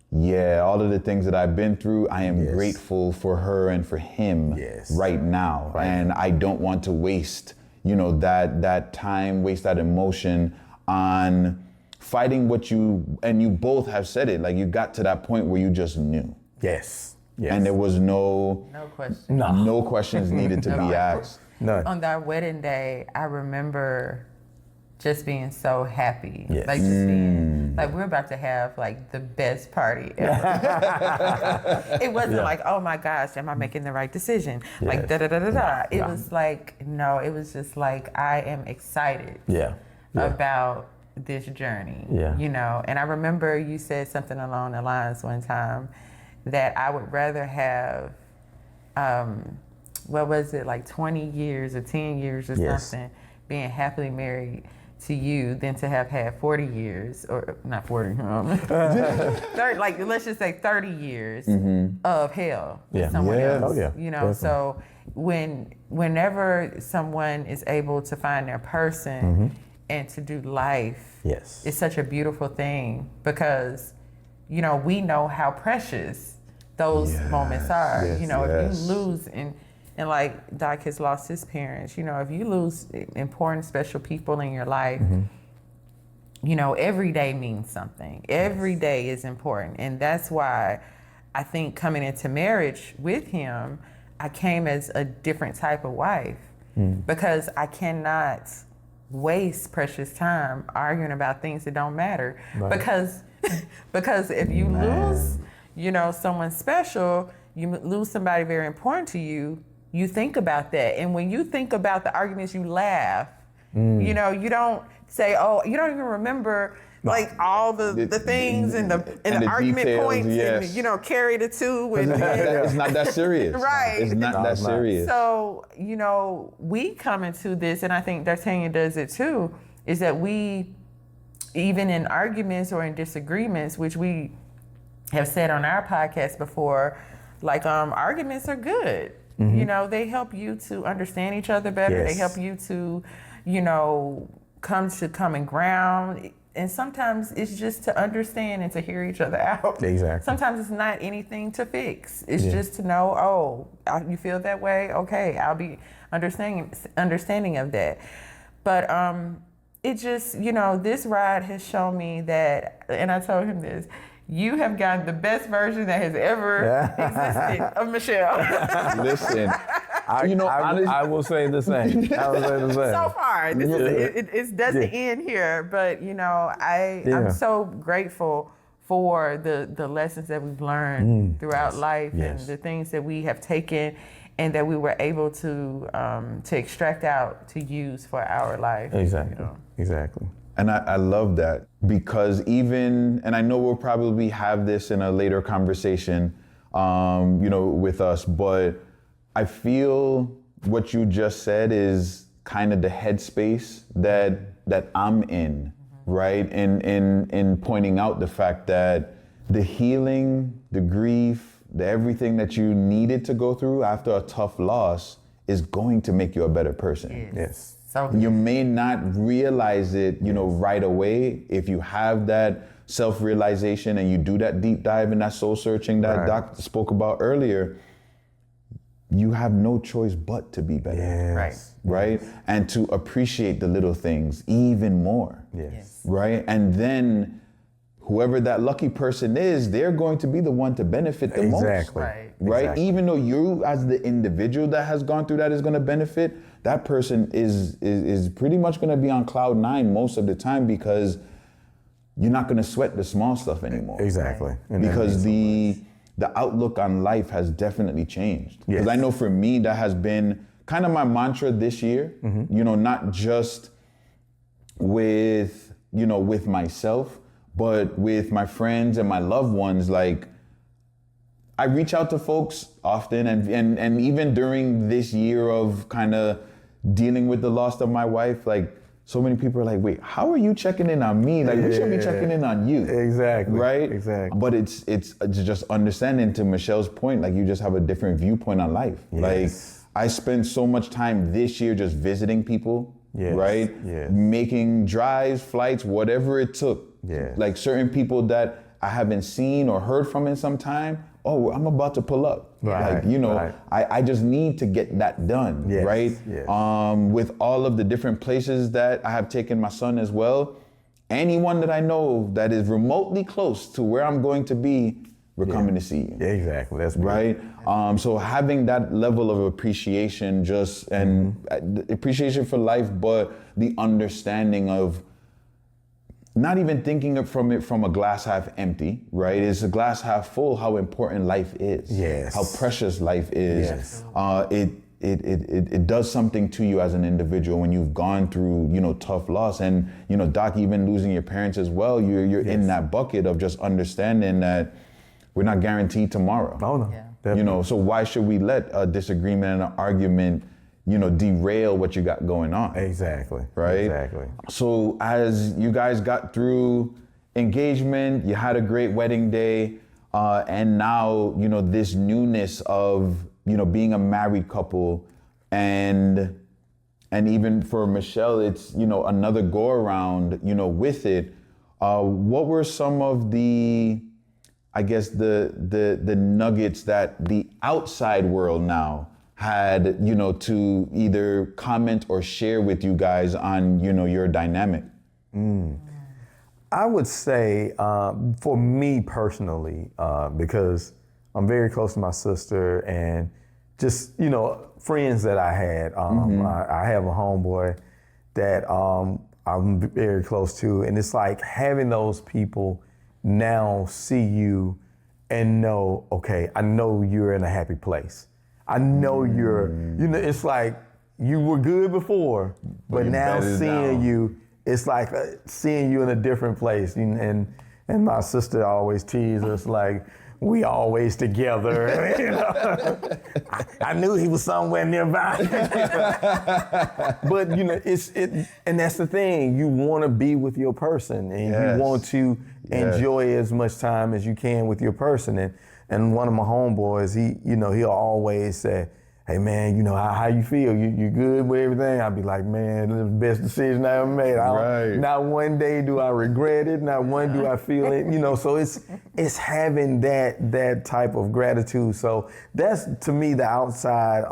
yeah, all of the things that I've been through, I am grateful for her and for him right now. And I don't want to waste, you know, that time, waste that emotion on fighting what you both have said it, like you got to that point where you just knew. Yes. And there was no questions. No questions needed to be asked. None. On that wedding day, I remember just being so happy. Like just being like we're about to have like the best party ever. It wasn't like, oh my gosh, am I making the right decision? Like da da da da da. It was like, no, it was just like I am excited about this journey. You know, and I remember you said something along the lines one time that I would rather have what was it, like 20 years or 10 years or something, being happily married to you than to have had 40 years, or not 40, 30, like let's just say 30 years of hell with someone else. You know, so whenever someone is able to find their person and to do life, it's such a beautiful thing because, you know, we know how precious those moments are. You know, if you lose and like Doc has lost his parents, you know, if you lose important, special people in your life, you know, every day means something. Every day is important. And that's why I think coming into marriage with him, I came as a different type of wife because I cannot waste precious time arguing about things that don't matter. Because if you lose, you know, someone special, you lose somebody very important to you, you think about that. And when you think about the arguments, you laugh. You know, you don't say, oh, you don't even remember like all the things and the argument details, points and, you know, carry the two. And, it's not that serious. Right. It's not that serious. So, you know, we come into this, and I think D'Artagnan does it too, is that we, even in arguments or in disagreements, which we have said on our podcast before, like arguments are good. You know, they help you to understand each other better. They help you to, you know, come to common ground. And sometimes it's just to understand and to hear each other out. Exactly. Sometimes it's not anything to fix. It's just to know, oh, you feel that way? Okay, I'll be understanding of that. But it just, you know, this ride has shown me that, and I told him this, you have gotten the best version that has ever existed of Michelle. Listen, I will say the same. I will say the same. So far, this is, it doesn't end here, but I'm so grateful for the lessons that we've learned throughout life and the things that we have taken and that we were able to extract out to use for our life. Exactly. Exactly. And I love that because and I know we'll probably have this in a later conversation, with us, but I feel what you just said is kind of the headspace that I'm in, right? In pointing out the fact that the healing, the grief, the everything that you needed to go through after a tough loss is going to make you a better person. Yes. So you may not realize it, right away. If you have that self-realization and you do that deep dive and that soul searching that Doc spoke about earlier, you have no choice but to be better. Yes. Right? And to appreciate the little things even more. Yes. Right? And then whoever that lucky person is, they're going to be the one to benefit the most. Right. Right? Exactly. Even though you as the individual that has gone through that is going to benefit, that person is pretty much going to be on cloud 9 most of the time because you're not going to sweat the small stuff anymore. Exactly. And Because the outlook on life has definitely changed. Because I know for me, that has been kind of my mantra this year, not just with myself, but with my friends and my loved ones. Like, I reach out to folks often and even during this year of kind of dealing with the loss of my wife, like, so many people are like, wait, how are you checking in on me? Like, we should be checking in on you. Exactly. Right? Exactly. But it's just understanding, to Michelle's point, like, you just have a different viewpoint on life. Yes. Like, I spent so much time this year just visiting people, right? Yes. Making drives, flights, whatever it took. Yes. Like, certain people that I haven't seen or heard from in some time, oh, I'm about to pull up. Right, Like, I just need to get that done, Yes, right? yes. With all of the different places that I have taken my son as well, anyone that I know that is remotely close to where I'm going to be, we're coming to see you. Yeah, exactly. That's good. Right? So having that level of appreciation and appreciation for life, but the understanding of not even thinking from a glass half empty, right? It's a glass half full, how important life is. Yes. How precious life is. Yes. It does something to you as an individual when you've gone through, tough loss. And, Doc, even losing your parents as well, you're in that bucket of just understanding that we're not guaranteed tomorrow. Oh, no. Yeah. Definitely. So why should we let a disagreement and an argument, derail what you got going on? Exactly. Right? Exactly. So as you guys got through engagement, you had a great wedding day, and now, this newness of, being a married couple, and even for Michelle, it's, another go around, with it. What were some of the, I guess, the nuggets that the outside world now had, to either comment or share with you guys on, your dynamic? I would say, for me personally, because I'm very close to my sister and just, friends that I had. I have a homeboy that I'm very close to, and it's like having those people now see you and know, okay, I know you're in a happy place. I know it's like you were good before, but now seeing you, it's like seeing you in a different place. And my sister always teases us like, we always together. I knew he was somewhere nearby. But and that's the thing. You want to be with your person, and you want to enjoy as much time as you can with your person. And one of my homeboys, he'll always say, hey man, how you feel? You good with everything? I'll be like, man, this is the best decision I ever made. Not one day do I regret it. Not one do I feel it. So it's having that type of gratitude. So that's, to me, the outside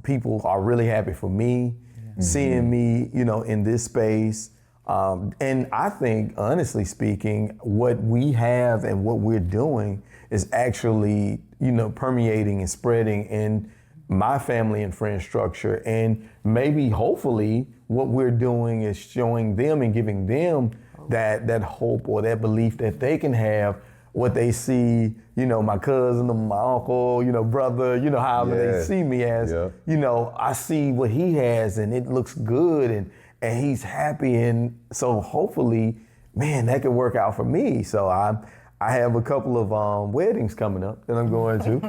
people are really happy for me, seeing me, in this space. And I think, honestly speaking, what we have and what we're doing is actually, permeating and spreading in my family and friend structure, and maybe hopefully what we're doing is showing them and giving them that hope or that belief that they can have what they see, my cousin or my uncle, brother, however they see me as, I see what he has and it looks good and he's happy. And so hopefully, man, that could work out for me. So I have a couple of weddings coming up that I'm going to.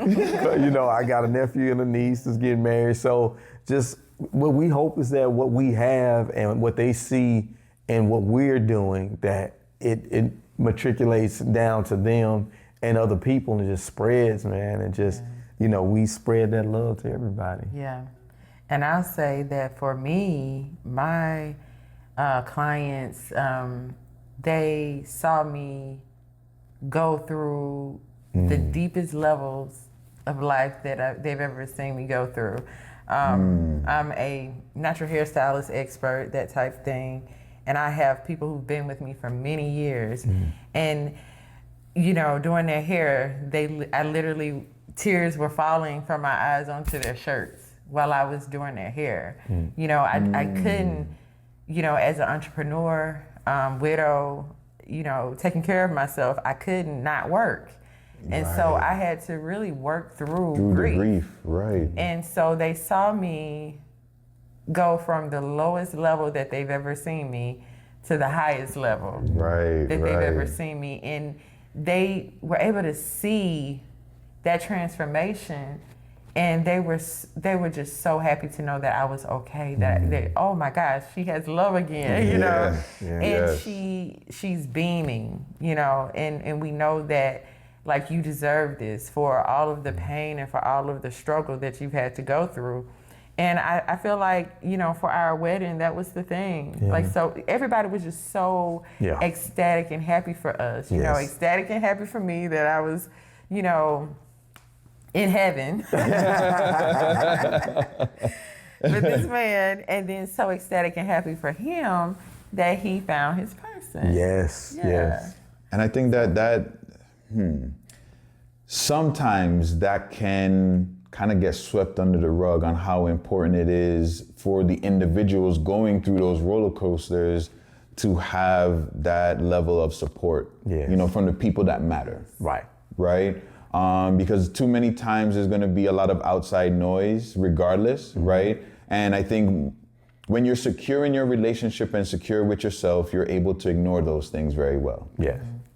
I got a nephew and a niece that's getting married. So just what we hope is that what we have and what they see and what we're doing, that it matriculates down to them and other people and just spreads, man. And just, we spread that love to everybody. Yeah. And I'll say that for me, my clients, they saw me go through the deepest levels of life that they've ever seen me go through. I'm a natural hairstylist expert, that type of thing. And I have people who've been with me for many years. And, doing their hair, I literally, tears were falling from my eyes onto their shirts while I was doing their hair. I couldn't, as an entrepreneur, widow, taking care of myself, I could not work. And so I had to really work through grief. The grief, right. And so they saw me go from the lowest level that they've ever seen me to the highest level that they've ever seen me. And they were able to see that transformation, and they were just so happy to know that I was okay, that oh my gosh, she has love again, and she's beaming, and we know that, like, you deserve this for all of the pain and for all of the struggle that you've had to go through. And I feel like, for our wedding, that was the thing. Yeah. Like, so everybody was just so ecstatic and happy for us, ecstatic and happy for me that I was, in heaven. With this man, and then so ecstatic and happy for him that he found his person. Yes. And I think that sometimes that can kind of get swept under the rug on how important it is for the individuals going through those roller coasters to have that level of support, from the people that matter. Right? Because too many times there's going to be a lot of outside noise regardless, right? And I think when you're secure in your relationship and secure with yourself, you're able to ignore those things very well.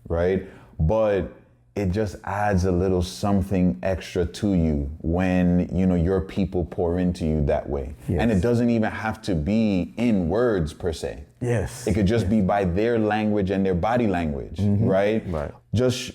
Right? But it just adds a little something extra to you when, your people pour into you that way. And it doesn't even have to be in words per se. It could just be by their language and their body language, right? Just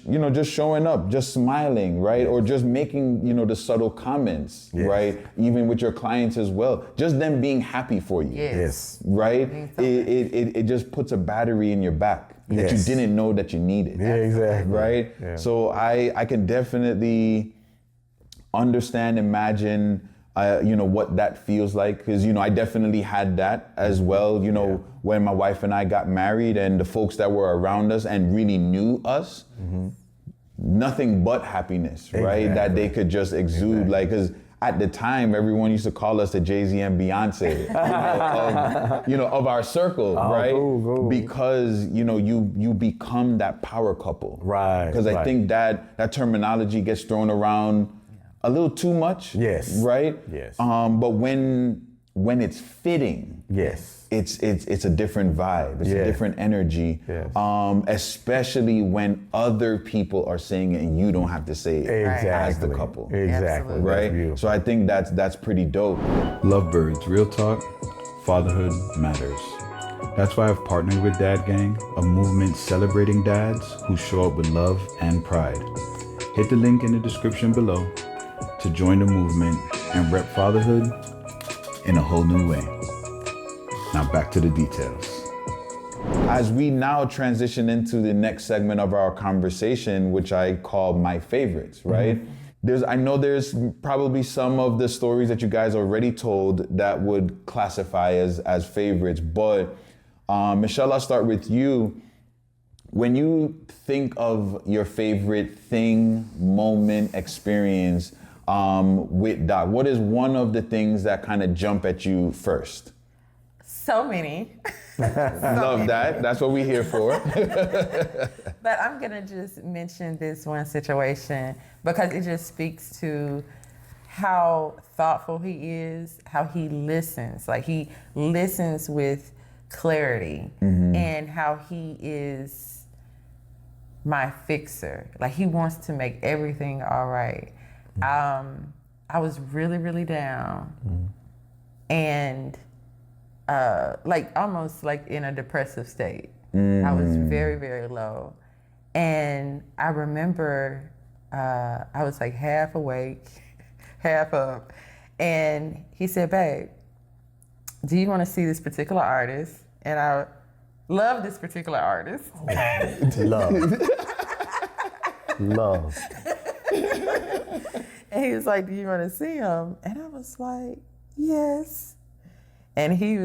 showing up, just smiling, right? Or just making, the subtle comments, right? Even with your clients as well. Just them being happy for you, right? It just puts a battery in your back that you didn't know that you needed. Right? So I can definitely understand, imagine, what that feels like. Because, I definitely had that as well, when my wife and I got married, and the folks that were around us and really knew us, nothing but happiness, right? That they could just exude, like, because at the time, everyone used to call us the Jay-Z and Beyonce, of our circle, right? Cool. Because, you become that power couple. Because I think that terminology gets thrown around a little too much. Right? But when it's fitting, it's a different vibe. It's a different energy. Especially when other people are saying it and you don't have to say it as the couple. Right? So I think that's pretty dope. Lovebirds, real talk, fatherhood matters. That's why I've partnered with Dad Gang, a movement celebrating dads who show up with love and pride. Hit the link in the description below to join the movement and rep fatherhood in a whole new way. Now back to the details. As we now transition into the next segment of our conversation, which I call my favorites, right? I know there's probably some of the stories that you guys already told that would classify as favorites, but Michelle, I'll start with you. When you think of your favorite thing, moment, experience, with Doc? What is one of the things that kind of jump at you first? So many. Love that. That's what we're here for. But I'm gonna just mention this one situation because it just speaks to how thoughtful he is, how he listens. Like he listens with clarity, and how he is my fixer. Like he wants to make everything all right. I was really, really down, and like almost like in a depressive state. I was very, very low, and I remember I was like half awake, half up, and he said, "Babe, do you want to see this particular artist?" And I love this particular artist. Love. Love. And he was like, "Do you want to see him?" And I was like, "Yes." And he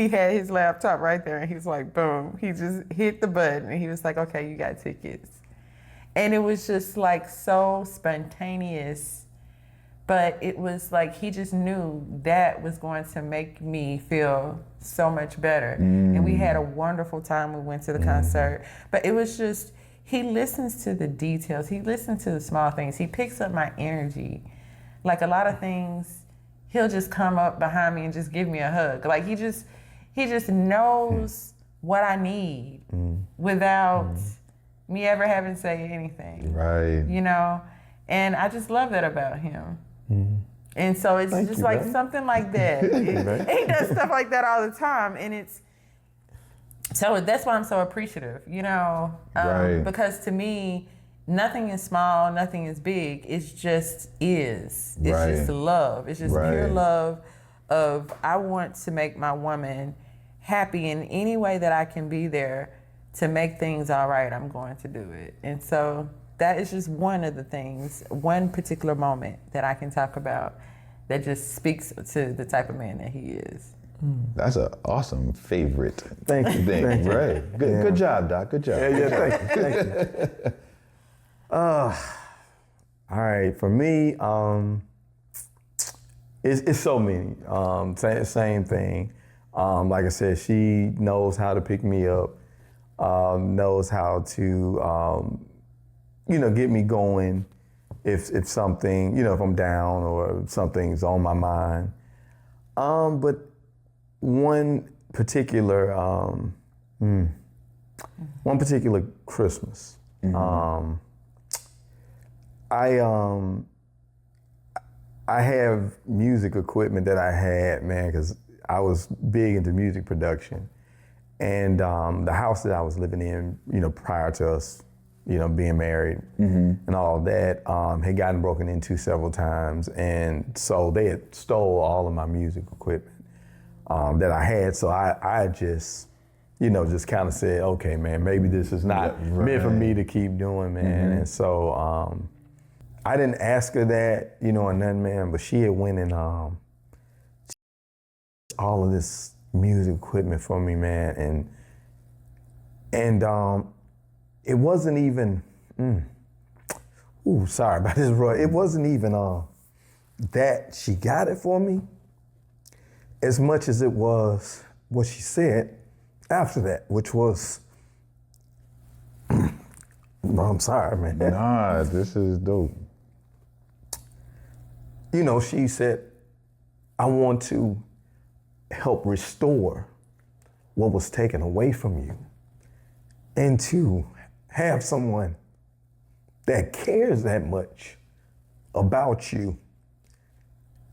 had his laptop right there, and he was like, boom. He just hit the button, and he was like, "Okay, you got tickets." And it was just like so spontaneous. But it was like he just knew that was going to make me feel so much better. And we had a wonderful time. We went to the concert. But it was just, he listens to the details. He listens to the small things. He picks up my energy. Like a lot of things, he'll just come up behind me and just give me a hug. Like he just knows what I need without me ever having to say anything. Right. You know? And I just love that about him. And so it's Thank just you, like man. something like that. He does stuff like that all the time, and so that's why I'm so appreciative, you know, Right. because to me, nothing is small, nothing is big. It's just is. It's Right. just love. It's just pure Right. love of I want to make my woman happy in any way that I can be there to make things all right. I'm going to do it, and so. That is just one of the things, one particular moment that I can talk about that just speaks to the type of man that he is. That's an awesome favorite Thank you. thing, Thank you. right? Good job, Doc. Good job. Yeah, thank you. All right, for me, it's so many. Same thing. Like I said, she knows how to pick me up, knows how to, get me going if something, if I'm down or something's on my mind. But one particular Christmas, I have music equipment that I had, man, because I was big into music production. And the house that I was living in, prior to us, being married and all of that, had gotten broken into several times. And so they had stole all of my music equipment that I had. So I just, just kind of said, okay, man, maybe this is not meant for me to keep doing, man. And so I didn't ask her that, or nothing, man, but she had went and all of this music equipment for me, man. And it wasn't even, sorry about this, Roy. It wasn't even that she got it for me as much as it was what she said after that, which was, I'm sorry, man. Nah, this is dope. She said, I want to help restore what was taken away from you and to have someone that cares that much about you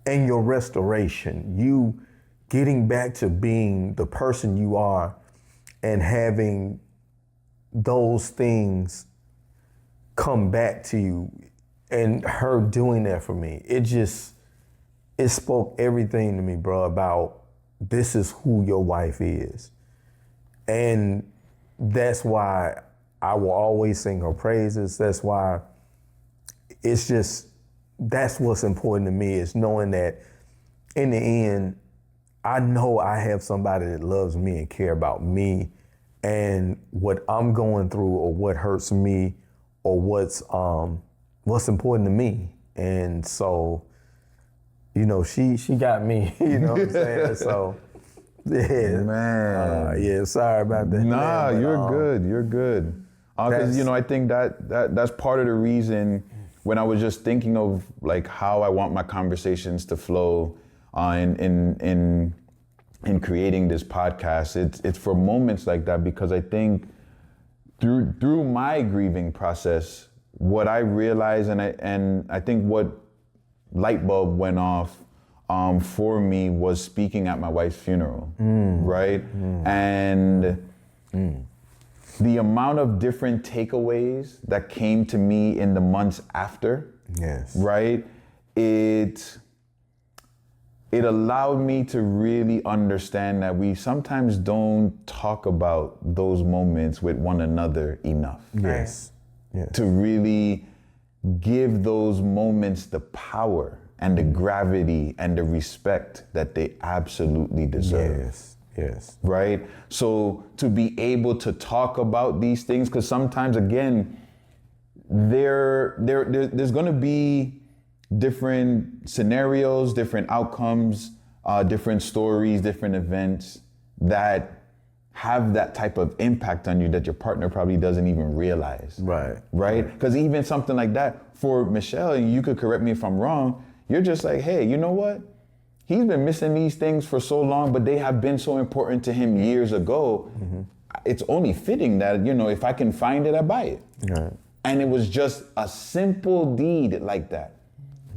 and your restoration, you getting back to being the person you are and having those things come back to you, and her doing that for me, it spoke everything to me, bro, about this is who your wife is. And that's why I will always sing her praises. That's why that's what's important to me, is knowing that in the end, I know I have somebody that loves me and care about me and what I'm going through or what hurts me or what's important to me. And so, you know, she got me, you know what I'm saying? So, yeah. Man. Yeah, sorry about that. Nah, man, but, you're good. You're good. Because, you know, I think that's part of the reason when I was just thinking of like how I want my conversations to flow in creating this podcast. It's for moments like that, because I think through my grieving process, what I realized and I think what light bulb went off for me was speaking at my wife's funeral, right? And the amount of different takeaways that came to me in the months after, Yes. right? It allowed me to really understand that we sometimes don't talk about those moments with one another enough. Yes. Yes. To really give those moments the power and the gravity and the respect that they absolutely deserve. Yes. Yes. Right? So to be able to talk about these things, because sometimes, again, there's going to be different scenarios, different outcomes, different stories, different events that have that type of impact on you that your partner probably doesn't even realize. Right. Right? Because even something like that, for Michelle, and you could correct me if I'm wrong, you're just like, hey, you know what? He's been missing these things for so long, but they have been so important to him years ago. It's only fitting that, you know, if I can find it, I buy it. Right. And it was just a simple deed like that.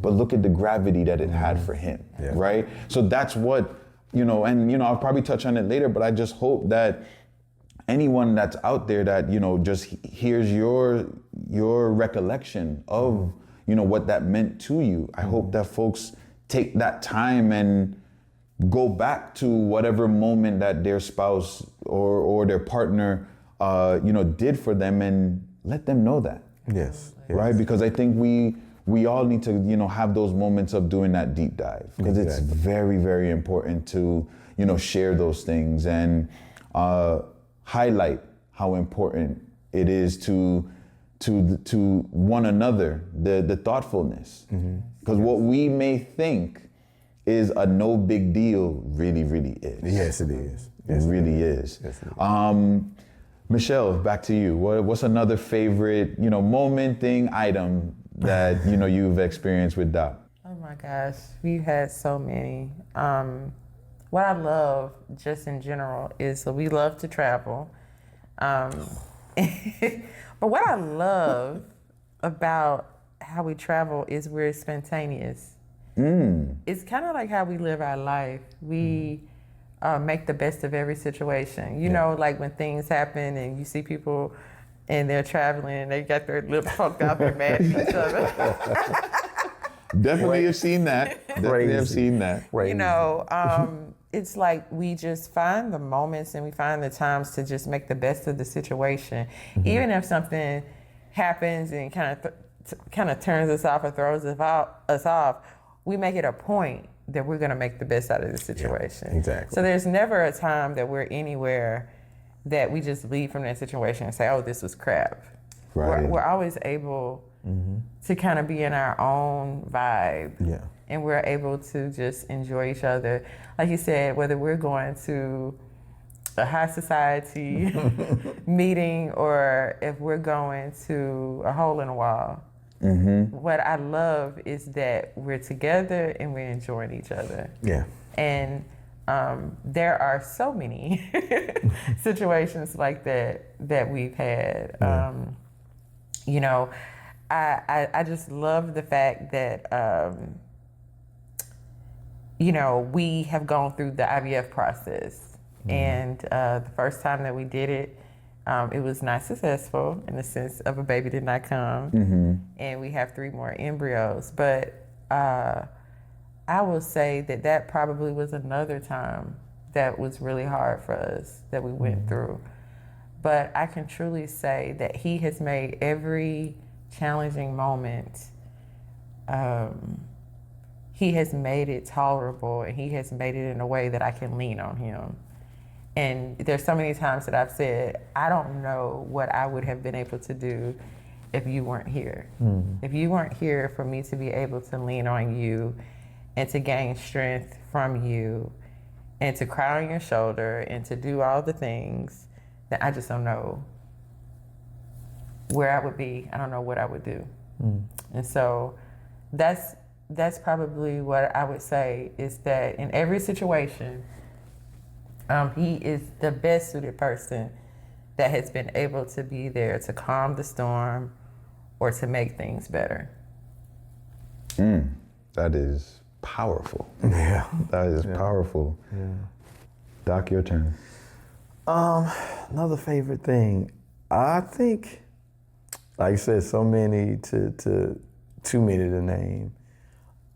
But look at the gravity that it had for him, right? So that's what, you know, and, you know, I'll probably touch on it later, but I just hope that anyone that's out there that, you know, just hears your recollection of, you know, what that meant to you. I hope that folks take that time and go back to whatever moment that their spouse or their partner, you know, did for them, and let them know that. Yes. Right? Because I think we all need to, you know, have those moments of doing that deep dive, because it's very, very important to, you know, share those things and highlight how important it is to one another, the thoughtfulness. Because what we may think is a no big deal really, really is. Yes, it is. It really is. Yes, it is. Michelle, back to you. What's another favorite, you know, moment, thing, item that, you know, you've experienced with Doc? Oh my gosh, we've had so many. What I love just in general is we love to travel. But what I love about how we travel is we're spontaneous. It's kind of like how we live our life. We make the best of every situation. You know, like when things happen and you see people and they're traveling and they got their lips poked out, they're mad at each other. Definitely have seen that. Definitely have seen that. You know, it's like we just find the moments and we find the times to just make the best of the situation. Even if something happens and kind of turns us off or throws us off, we make it a point that we're going to make the best out of the situation. Yeah, exactly. So there's never a time that we're anywhere that we just leave from that situation and say, oh, this was crap. Right. We're always able to kind of be in our own vibe. Yeah. And we're able to just enjoy each other. Like you said, whether we're going to a high society meeting or if we're going to a hole in the wall, what I love is that we're together and we're enjoying each other. Yeah. And there are so many situations like that we've had. You know, I just love the fact that, you know, we have gone through the IVF process. And the first time that we did it, it was not successful in the sense of a baby did not come. And we have 3 more embryos. But I will say that probably was another time that was really hard for us that we went through. But I can truly say that he has made every challenging moment, he has made it tolerable, and he has made it in a way that I can lean on him. And there's so many times that I've said, I don't know what I would have been able to do if you weren't here. If you weren't here for me to be able to lean on you and to gain strength from you and to cry on your shoulder and to do all the things, then I just don't know where I would be. I don't know what I would do. And so that's probably what I would say, is that in every situation, he is the best suited person that has been able to be there to calm the storm or to make things better. That is powerful. Yeah. That is powerful. Yeah. Doc, your turn. Another favorite thing, I think, like I said, so many too many to name.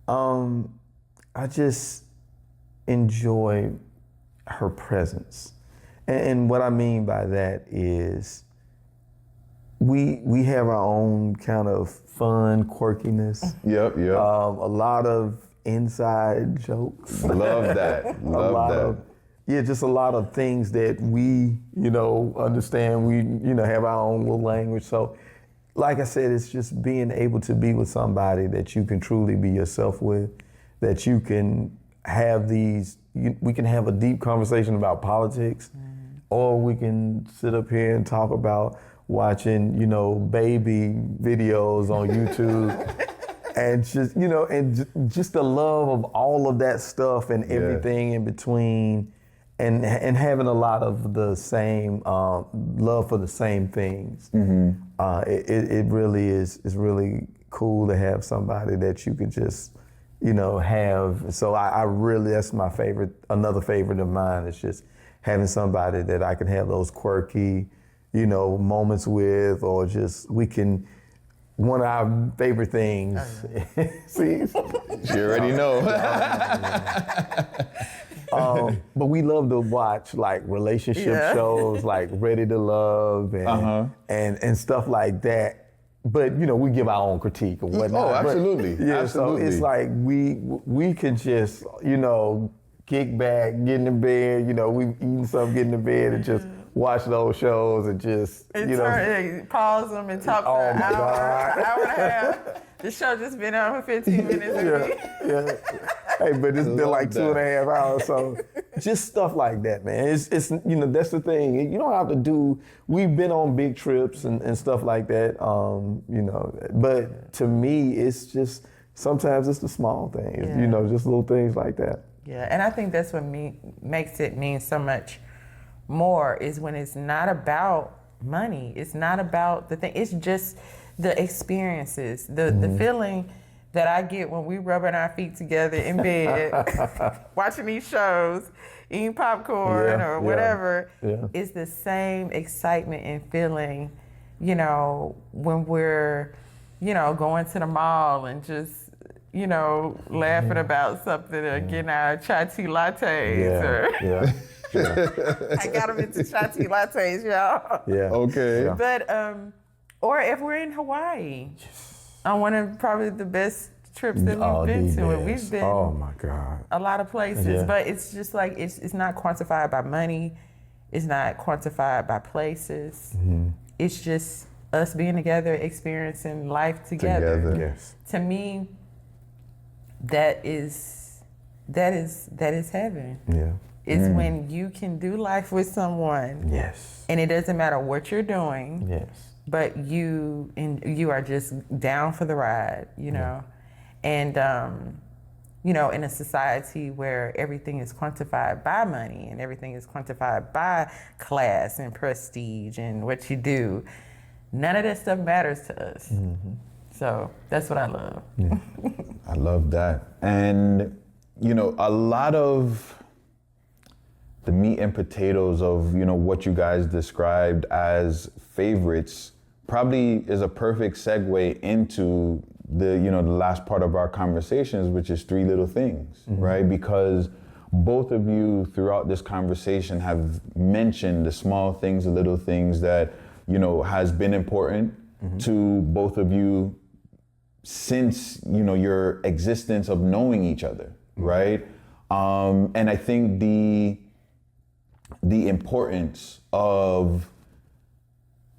I just enjoy her presence. And what I mean by that is we have our own kind of fun quirkiness. Yep. A lot of inside jokes. Love that. Love that. Just a lot of things that we, understand. We, have our own little language. So, like I said, it's just being able to be with somebody that you can truly be yourself with, that you can have we can have a deep conversation about politics, or we can sit up here and talk about watching, baby videos on YouTube. And just the love of all of that stuff and everything in between, and having a lot of the same love for the same things. It really is really cool to have somebody that you could just have. So I really, that's my favorite. Another favorite of mine is just having somebody that I can have those quirky, moments with, or just one of our favorite things. See, you already know. But we love to watch like relationship shows, like Ready to Love and stuff like that. But we give our own critique or whatnot. Oh, absolutely. Absolutely. So it's like we can just kick back, get in the bed. We eating something, get in the bed, and just watch those shows and just pause them and talk for an hour and a half. The show just been on for 15 minutes. Hey, but it's been like 2.5 hours, so just stuff like that, man. It's that's the thing. You don't have to do. We've been on big trips and stuff like that, But to me, it's just sometimes it's the small things, just little things like that. Yeah, and I think that's what makes it mean so much more, is when it's not about money. It's not about the thing. It's just the experiences, the feeling that I get when we rubbing our feet together in bed, watching these shows, eating popcorn or whatever, is the same excitement and feeling, when we're, going to the mall and just, laughing about something or getting our chai tea lattes I got them into chai tea lattes, y'all. Yeah. Okay. Yeah. But, or if we're in Hawaii, on one of probably the best trips that we've been to. And we've been oh my God. a lot of places, but it's just like, it's not quantified by money. It's not quantified by places. It's just us being together, experiencing life together. Yes. To me, that is heaven. Yeah. It's when you can do life with someone. Yes. And it doesn't matter what you're doing. Yes. But you are just down for the ride, And, in a society where everything is quantified by money and everything is quantified by class and prestige and what you do, none of that stuff matters to us. So that's what I love. Yeah. I love that. And, a lot of the meat and potatoes of, what you guys described as favorites probably is a perfect segue into the last part of our conversations, which is three little things, right? Because both of you throughout this conversation have mentioned the small things, the little things that, has been important to both of you since, your existence of knowing each other, right? And I think the importance of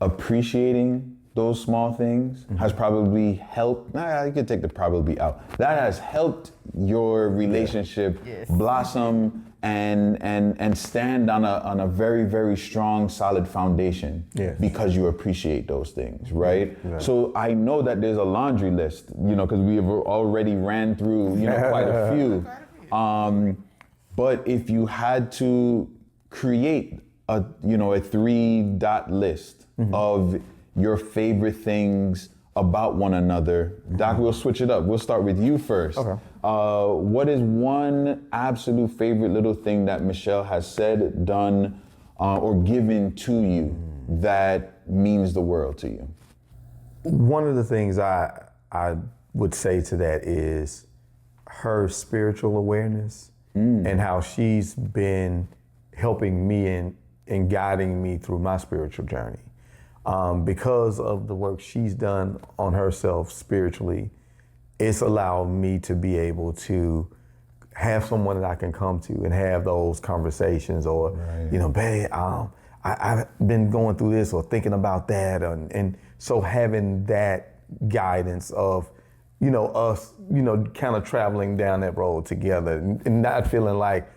appreciating those small things has probably helped. Nah, you could take the probably out. That has helped your relationship blossom and stand on a very, very strong, solid foundation because you appreciate those things, right? So I know that there's a laundry list, because we have already ran through, quite a few. But if you had to create a 3-dot list of your favorite things about one another, Doc, we'll switch it up. We'll start with you first. Okay. What is one absolute favorite little thing that Michelle has said, done, or given to you that means the world to you? One of the things I would say to that is her spiritual awareness and how she's been helping me and guiding me through my spiritual journey. Because of the work she's done on herself spiritually, it's allowed me to be able to have someone that I can come to and have those conversations, or, babe, I've been going through this or thinking about that. And so having that guidance of, us, kind of traveling down that road together and not feeling like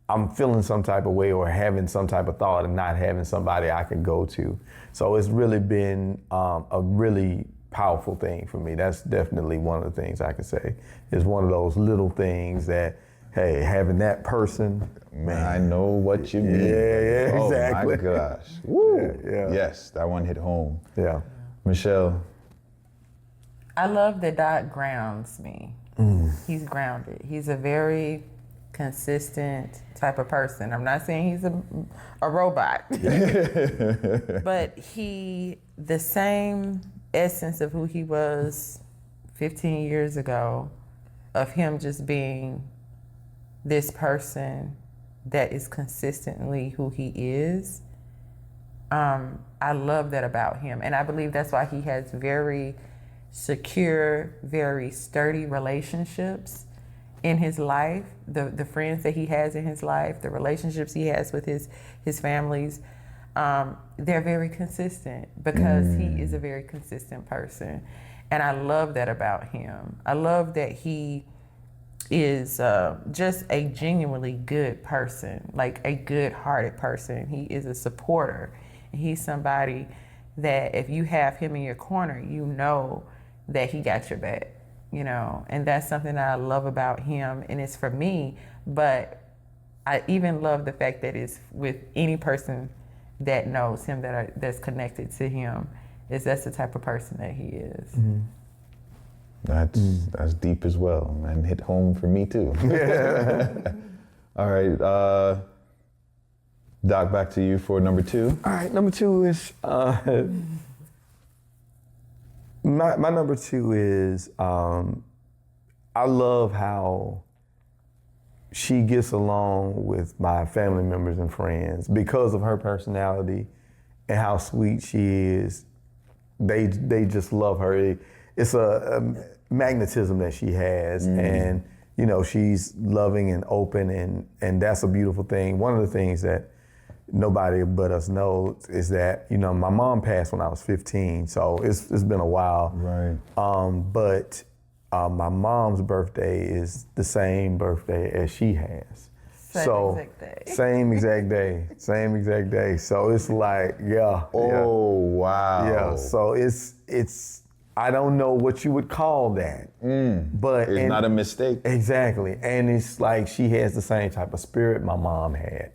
I'm feeling some type of way or having some type of thought and not having somebody I can go to. So it's really been a really powerful thing for me. That's definitely one of the things I can say is one of those little things that, hey, having that person, man. I know what you mean. Yeah, exactly. Oh my gosh. Woo. Yeah. Yes, that one hit home. Yeah. Michelle. I love that Doc grounds me. He's grounded. He's a very consistent type of person. I'm not saying he's a robot, but the same essence of who he was 15 years ago, of him just being this person that is consistently who he is. I love that about him. And I believe that's why he has very secure, very sturdy relationships in his life, the friends that he has in his life, the relationships he has with his families, they're very consistent because he is a very consistent person. And I love that about him. I love that he is just a genuinely good person, like a good-hearted person. He is a supporter. And he's somebody that if you have him in your corner, you know that he got your back. And that's something that I love about him, and it's for me, but I even love the fact that it's with any person that knows him, that's connected to him, that's the type of person that he is. That's deep as well, and hit home for me too. All right, Doc, back to you for number 2. All right, number 2 is, my number 2 is, I love how she gets along with my family members and friends because of her personality and how sweet she is. They just love her. It's a magnetism that she has, and she's loving and open, and that's a beautiful thing. One of the things that nobody but us knows is that my mom passed when I was 15, so it's been a while. Right. But my mom's birthday is the same birthday as she has. Same exact day. So it's like, yeah. Oh, wow. Yeah. So it's I don't know what you would call that, but it's not a mistake. Exactly, and it's like she has the same type of spirit my mom had.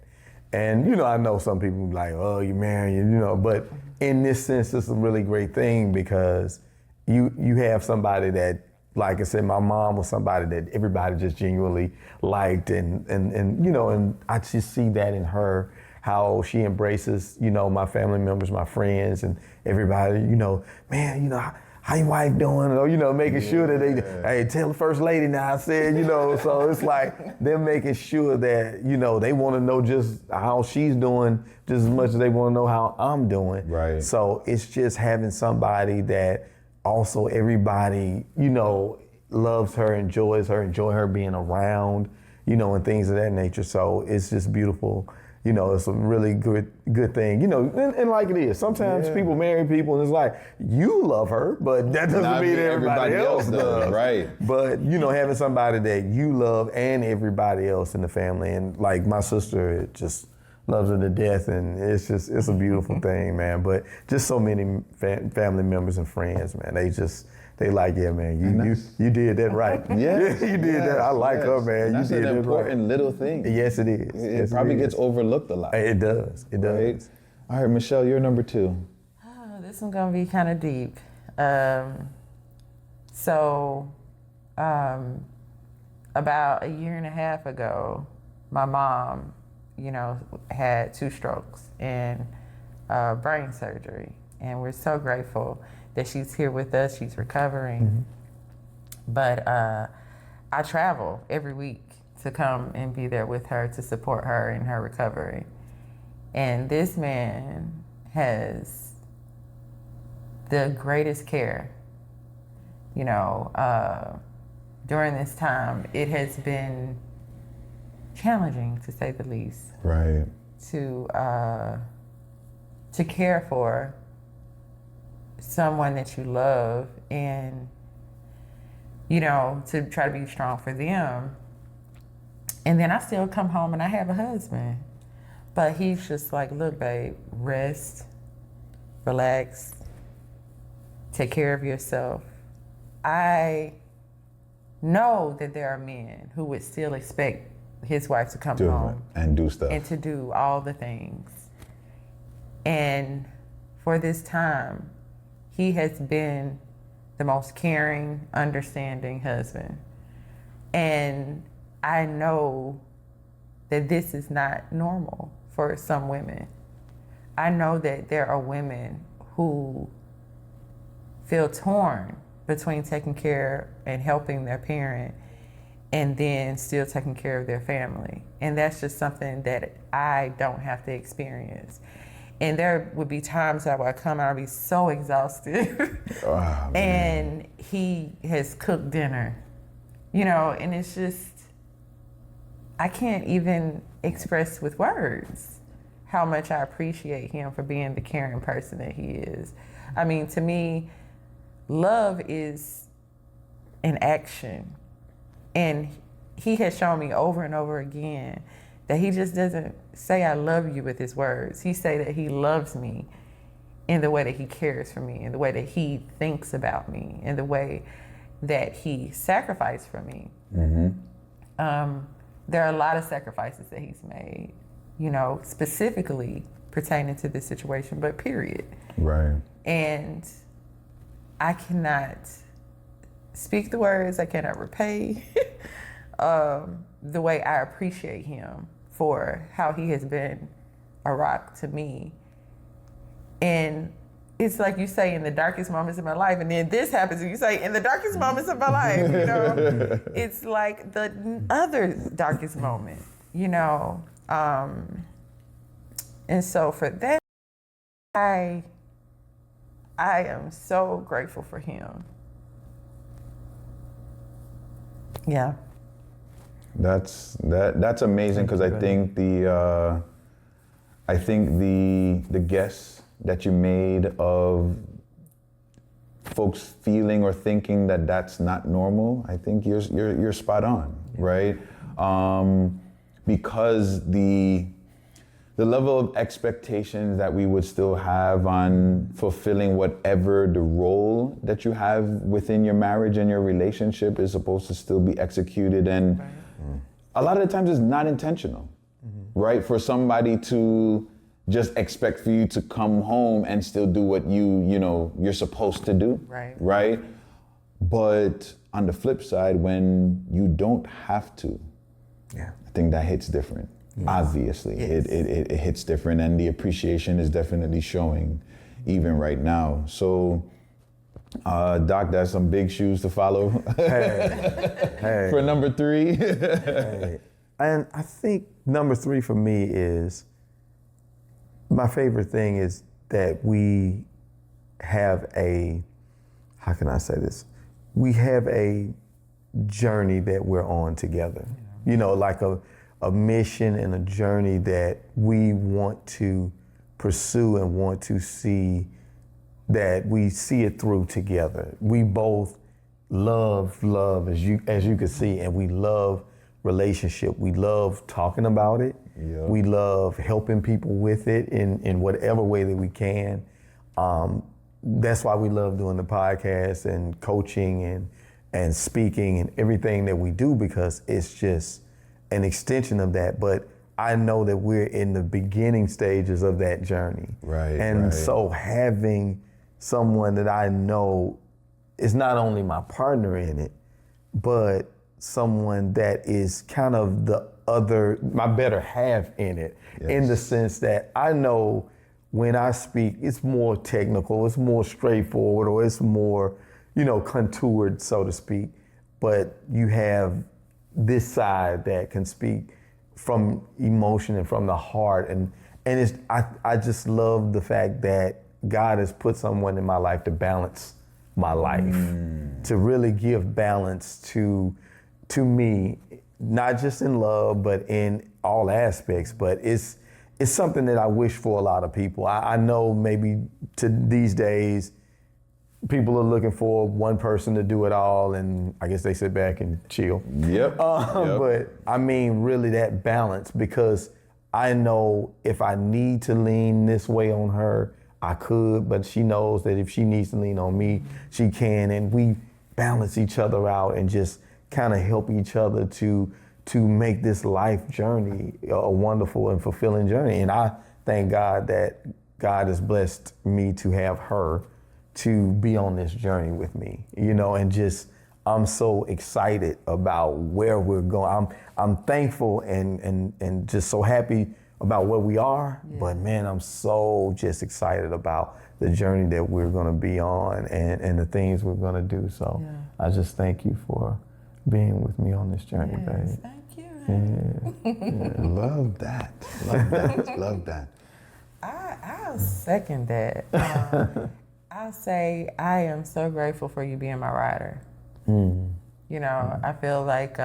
And, I know some people like, oh, you're married, but in this sense, it's a really great thing because you have somebody that, like I said, my mom was somebody that everybody just genuinely liked, and I just see that in her, how she embraces, my family members, my friends, and everybody, man, how your wife doing? Or, making sure that hey, tell the first lady now I said, so it's like them making sure that, they want to know just how she's doing just as much as they want to know how I'm doing. Right. So it's just having somebody that also everybody, loves her, enjoy her being around, and things of that nature. So it's just beautiful you know, it's a really good thing. You know, and like it is. Sometimes people marry people and it's like, you love her, but that doesn't mean everybody else does. Right. But, you know, having somebody that you love and everybody else in the family, and like my sister, it just loves her to death, and it's a beautiful thing, man. But just so many family members and friends, man, they like, yeah, man, you did that right. Yes, you did that. I like her, man. That's you did an that important right. little thing. Yes, it is. It probably gets overlooked a lot. It does. It does. Right? All right, Michelle, you're number 2. Oh, this one's gonna be kind of deep. About a year and a half ago, my mom, you know, had 2 strokes and brain surgery, and we're so grateful that she's here with us. She's recovering, but I travel every week to come and be there with her to support her in her recovery. And this man has the greatest care. You know, during this time, it has been challenging, to say the least. Right. To care for someone that you love, and, you know, to try to be strong for them. And then I still come home and I have a husband, but he's just like, look, babe, rest, relax, take care of yourself. I know that there are men who would still expect his wife to come home and do stuff and to do all the things. And for this time, he has been the most caring, understanding husband. And I know that this is not normal for some women. I know that there are women who feel torn between taking care and helping their parent and then still taking care of their family. And that's just something that I don't have to experience. And there would be times that I would come out and be so exhausted. Oh, and he has cooked dinner, you know, and it's just, I can't even express with words how much I appreciate him for being the caring person that he is. I mean, to me, love is an action. And he has shown me over and over again that he just doesn't say I love you with his words. He say that he loves me in the way that he cares for me, in the way that he thinks about me, in the way that he sacrificed for me. There are a lot of sacrifices that he's made, you know, specifically pertaining to this situation, but period. Right. And I cannot speak the words, I cannot repay the way I appreciate him for how he has been a rock to me. And it's like you say, in the darkest moments of my life, and then this happens and you say, in the darkest moments of my life, you know? It's like the other darkest moment, you know? And so for that, I am so grateful for him. Yeah. That's amazing, because I think the guess that you made of folks feeling or thinking that that's not normal, I think you're spot on, right? Because the level of expectations that we would still have on fulfilling whatever the role that you have within your marriage and your relationship is supposed to still be executed, and a lot of the times it's not intentional, right? For somebody to just expect for you to come home and still do what you're supposed to do, right? But on the flip side, when you don't have to, I think that hits different. Obviously, it hits different, and the appreciation is definitely showing even right now. So, Doc, that's some big shoes to follow. Hey. For number 3. Hey. And I think number 3 for me is, my favorite thing is that we have how can I say this? We have a journey that we're on together. You know, like a a mission and a journey that we want to pursue and want to see that we see it through together. We both love as you can see, and we love relationship. We love talking about it. Yep. We love helping people with it in whatever way that we can. That's why we love doing the podcast and coaching and speaking and everything that we do, because it's just an extension of that. But I know that we're in the beginning stages of that journey. Right. And so having someone that I know is not only my partner in it, but someone that is kind of my better half in it, in the sense that I know when I speak, it's more technical, it's more straightforward, or it's more, contoured, so to speak. But you have this side that can speak from emotion and from the heart, and I just love the fact that God has put someone in my life to balance my life, to really give balance to me, not just in love, but in all aspects. But it's something that I wish for a lot of people. I know maybe to these days, people are looking for one person to do it all, and I guess they sit back and chill. Yep. But I mean, really that balance, because I know if I need to lean this way on her, I could, but she knows that if she needs to lean on me, she can, and we balance each other out and just kind of help each other to make this life journey a wonderful and fulfilling journey. And I thank God that God has blessed me to have her to be on this journey with me, and just, I'm so excited about where we're going. I'm thankful and just so happy about where we are, but man, I'm so just excited about the journey that we're gonna be on and the things we're gonna do. So I just thank you for being with me on this journey, baby. Thank you. Yeah. Love that. Love that. I'll second that. I'll say I am so grateful for you being my rider. I feel like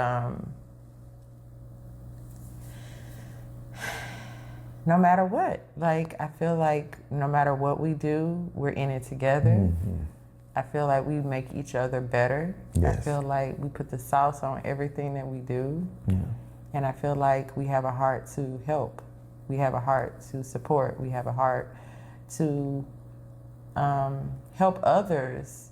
no matter what, I feel like no matter what we do, we're in it together. I feel like we make each other better. Yes. I feel like we put the sauce on everything that we do. Yeah. And I feel like we have a heart to help. We have a heart to support. We have a heart to help others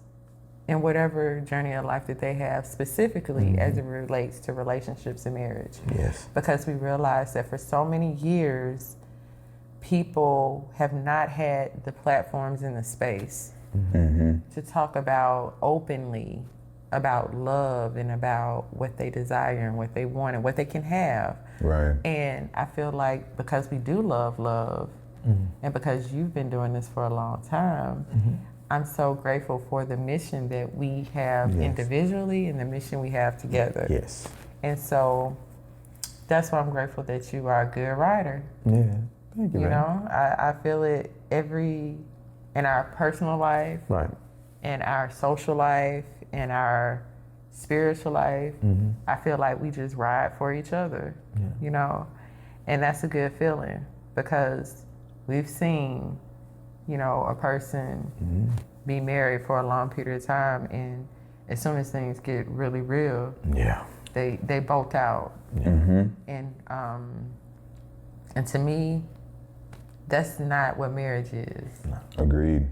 in whatever journey of life that they have, specifically as it relates to relationships and marriage. Yes. Because we realize that for so many years, people have not had the platforms in the space to talk about openly about love and about what they desire and what they want and what they can have. Right. And I feel like because we do love, and because you've been doing this for a long time, I'm so grateful for the mission that we have individually and the mission we have together. Yes. And so that's why I'm grateful that you are a good writer. Yeah. Thank you, You man. know, I feel it in our personal life, Right. in our social life, in our spiritual life. I feel like we just ride for each other, and that's a good feeling, because we've seen, a person be married for a long period of time, and as soon as things get really real, they bolt out. And to me, that's not what marriage is. Agreed.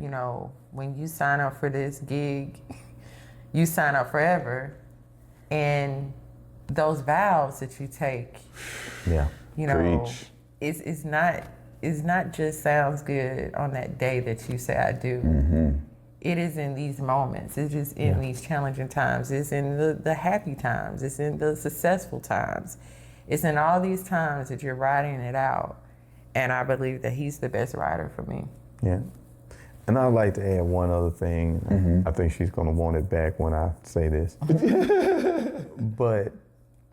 When you sign up for this gig, you sign up forever, and those vows that you take, Preach. it's not just sounds good on that day that you say I do. It is in these moments. It's just in these challenging times. It's in the happy times. It's in the successful times. It's in all these times that you're riding it out. And I believe that he's the best rider for me. Yeah. And I'd like to add one other thing. I think she's going to want it back when I say this. But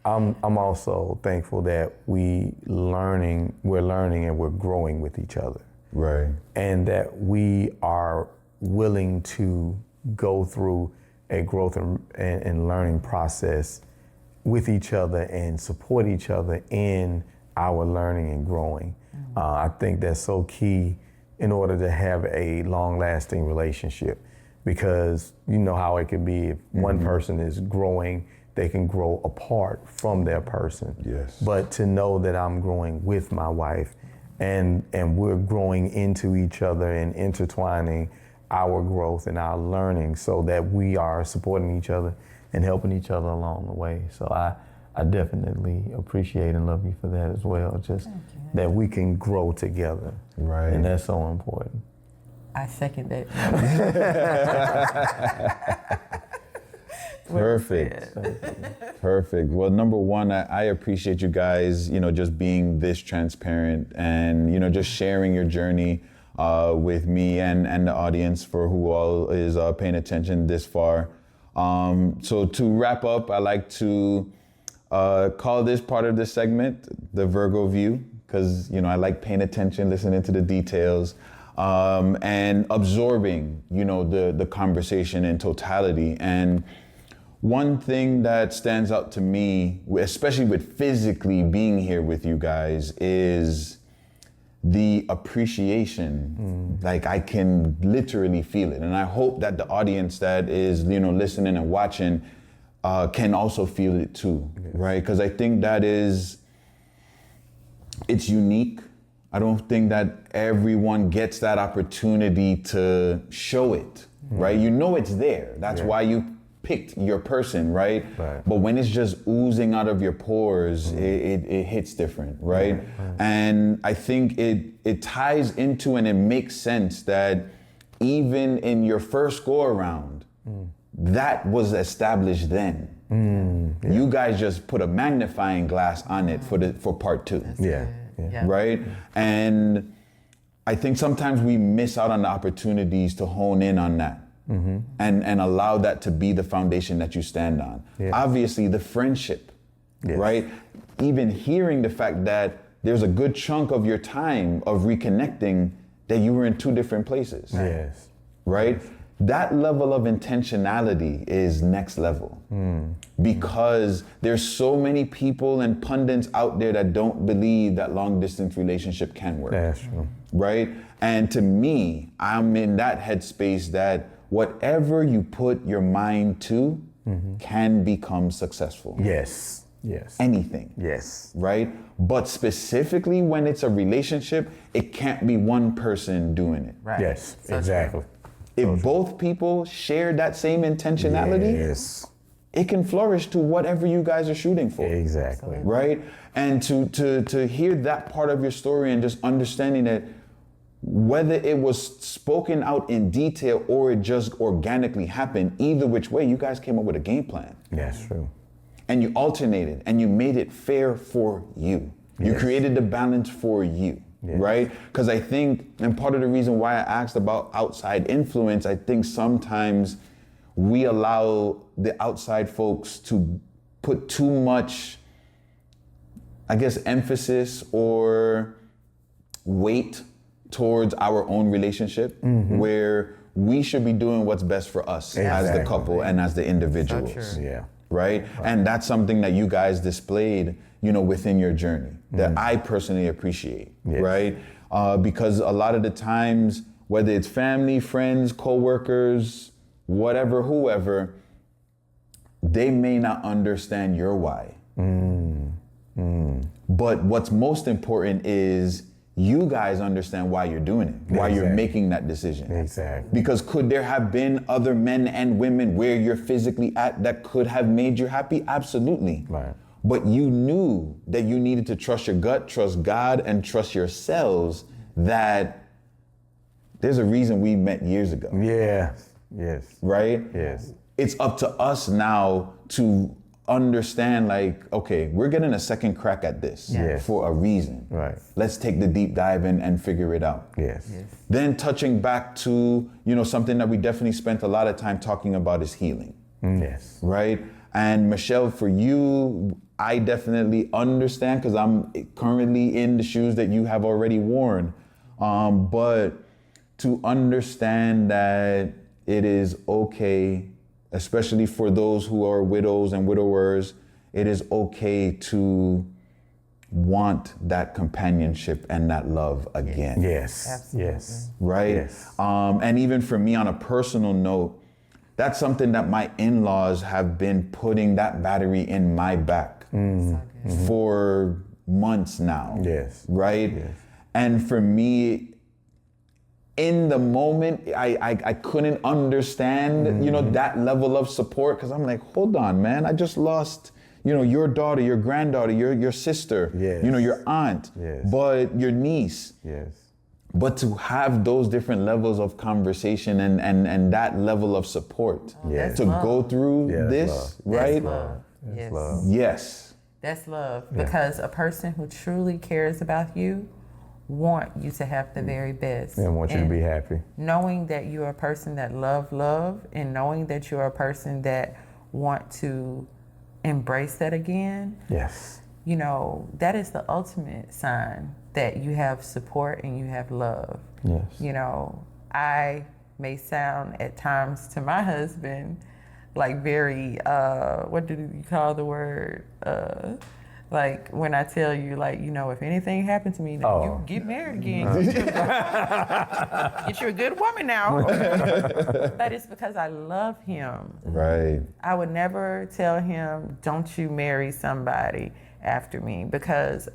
I'm also thankful that we're learning and we're growing with each other. Right. And that we are willing to go through a growth and learning process with each other and support each other in our learning and growing. I think that's so key in order to have a long-lasting relationship, because you know how it can be if one person is growing, they can grow apart from their person. Yes. But to know that I'm growing with my wife and we're growing into each other and intertwining our growth and our learning so that we are supporting each other and helping each other along the way. So I definitely appreciate and love you for that as well. Just that we can grow together. Right. And that's so important. I second that. Perfect. Perfect. Well, number one, I appreciate you guys, just being this transparent and, just sharing your journey with me and the audience for who all is paying attention this far. So to wrap up, I like to call this part of the segment the Virgo View, because, I like paying attention, listening to the details, and absorbing, the conversation in totality. And one thing that stands out to me, especially with physically being here with you guys, is the appreciation. Like, I can literally feel it. And I hope that the audience that is, listening and watching can also feel it too, right? Because I think that it's unique. I don't think that everyone gets that opportunity to show it, right? You know it's there. That's why you picked your person, right? But when it's just oozing out of your pores, it hits different, right? And I think it ties into and it makes sense that even in your first go around, that was established then. You guys just put a magnifying glass on it for part two. Right? And I think sometimes we miss out on the opportunities to hone in on that. And allow that to be the foundation that you stand on. Obviously, the friendship, right? Even hearing the fact that there's a good chunk of your time of reconnecting that you were in two different places. Right? That level of intentionality is next level. Because there's so many people and pundits out there that don't believe that long distance relationship can work. That's true. Right? And to me, I'm in that headspace that whatever you put your mind to can become successful. Yes. Anything. Right? But specifically when it's a relationship, it can't be one person doing it. Right. Yes, So exactly. If both people share that same intentionality, it can flourish to whatever you guys are shooting for. Exactly. Right? And to hear that part of your story and just understanding that whether it was spoken out in detail or it just organically happened, either which way, you guys came up with a game plan. That's true. And you alternated and you made it fair for you. You created the balance for you, right? Because I think, and part of the reason why I asked about outside influence, I think sometimes we allow the outside folks to put too much, I guess, emphasis or weight towards our own relationship, where we should be doing what's best for us as the couple and as the individuals. So Right? And that's something that you guys displayed, within your journey that I personally appreciate, right? Because a lot of the times, whether it's family, friends, co-workers, whatever, whoever, they may not understand your why. But what's most important is you guys understand why you're doing it, why you're making that decision. Exactly. Because could there have been other men and women where you're physically at that could have made you happy? Absolutely. Right. But you knew that you needed to trust your gut, trust God, and trust yourselves that there's a reason we met years ago. Yes. Right? Yes. It's up to us now to understand, like, okay, we're getting a second crack at this for a reason. Right. Let's take the deep dive and figure it out. Yes. Then touching back to, something that we definitely spent a lot of time talking about is healing. Yes. Right? And Michelle, for you, I definitely understand because I'm currently in the shoes that you have already worn. But to understand that it is okay, especially for those who are widows and widowers, it is okay to want that companionship and that love again. Yes. Absolutely. Yes. Right? Yes. And even for me, on a personal note, that's something that my in-laws have been putting that battery in my back for months now. Yes. Right? Yes. And for me, in the moment, I couldn't understand, that level of support, because I'm like, hold on, man, I just lost, your daughter, your granddaughter, your sister, Yes. Your aunt, Yes. but your niece. Yes. But to have those different levels of conversation and that level of support Yes. to go through Yeah, that's this, love. right? That's love. That's Yes. love. Yes. That's love. Because a person who truly cares about you want you to have the very best. And want you to And be happy. knowing that you're a person that love, and knowing that you're a person that want to embrace that again, Yes. that is the ultimate sign that you have support and you have love. Yes. I may sound at times to my husband like very, what did you call the word? Like when I tell you, like, if anything happened to me, then you get married again. Get you a good woman now. But it's because I love him. Right. I would never tell him, don't you marry somebody after me, because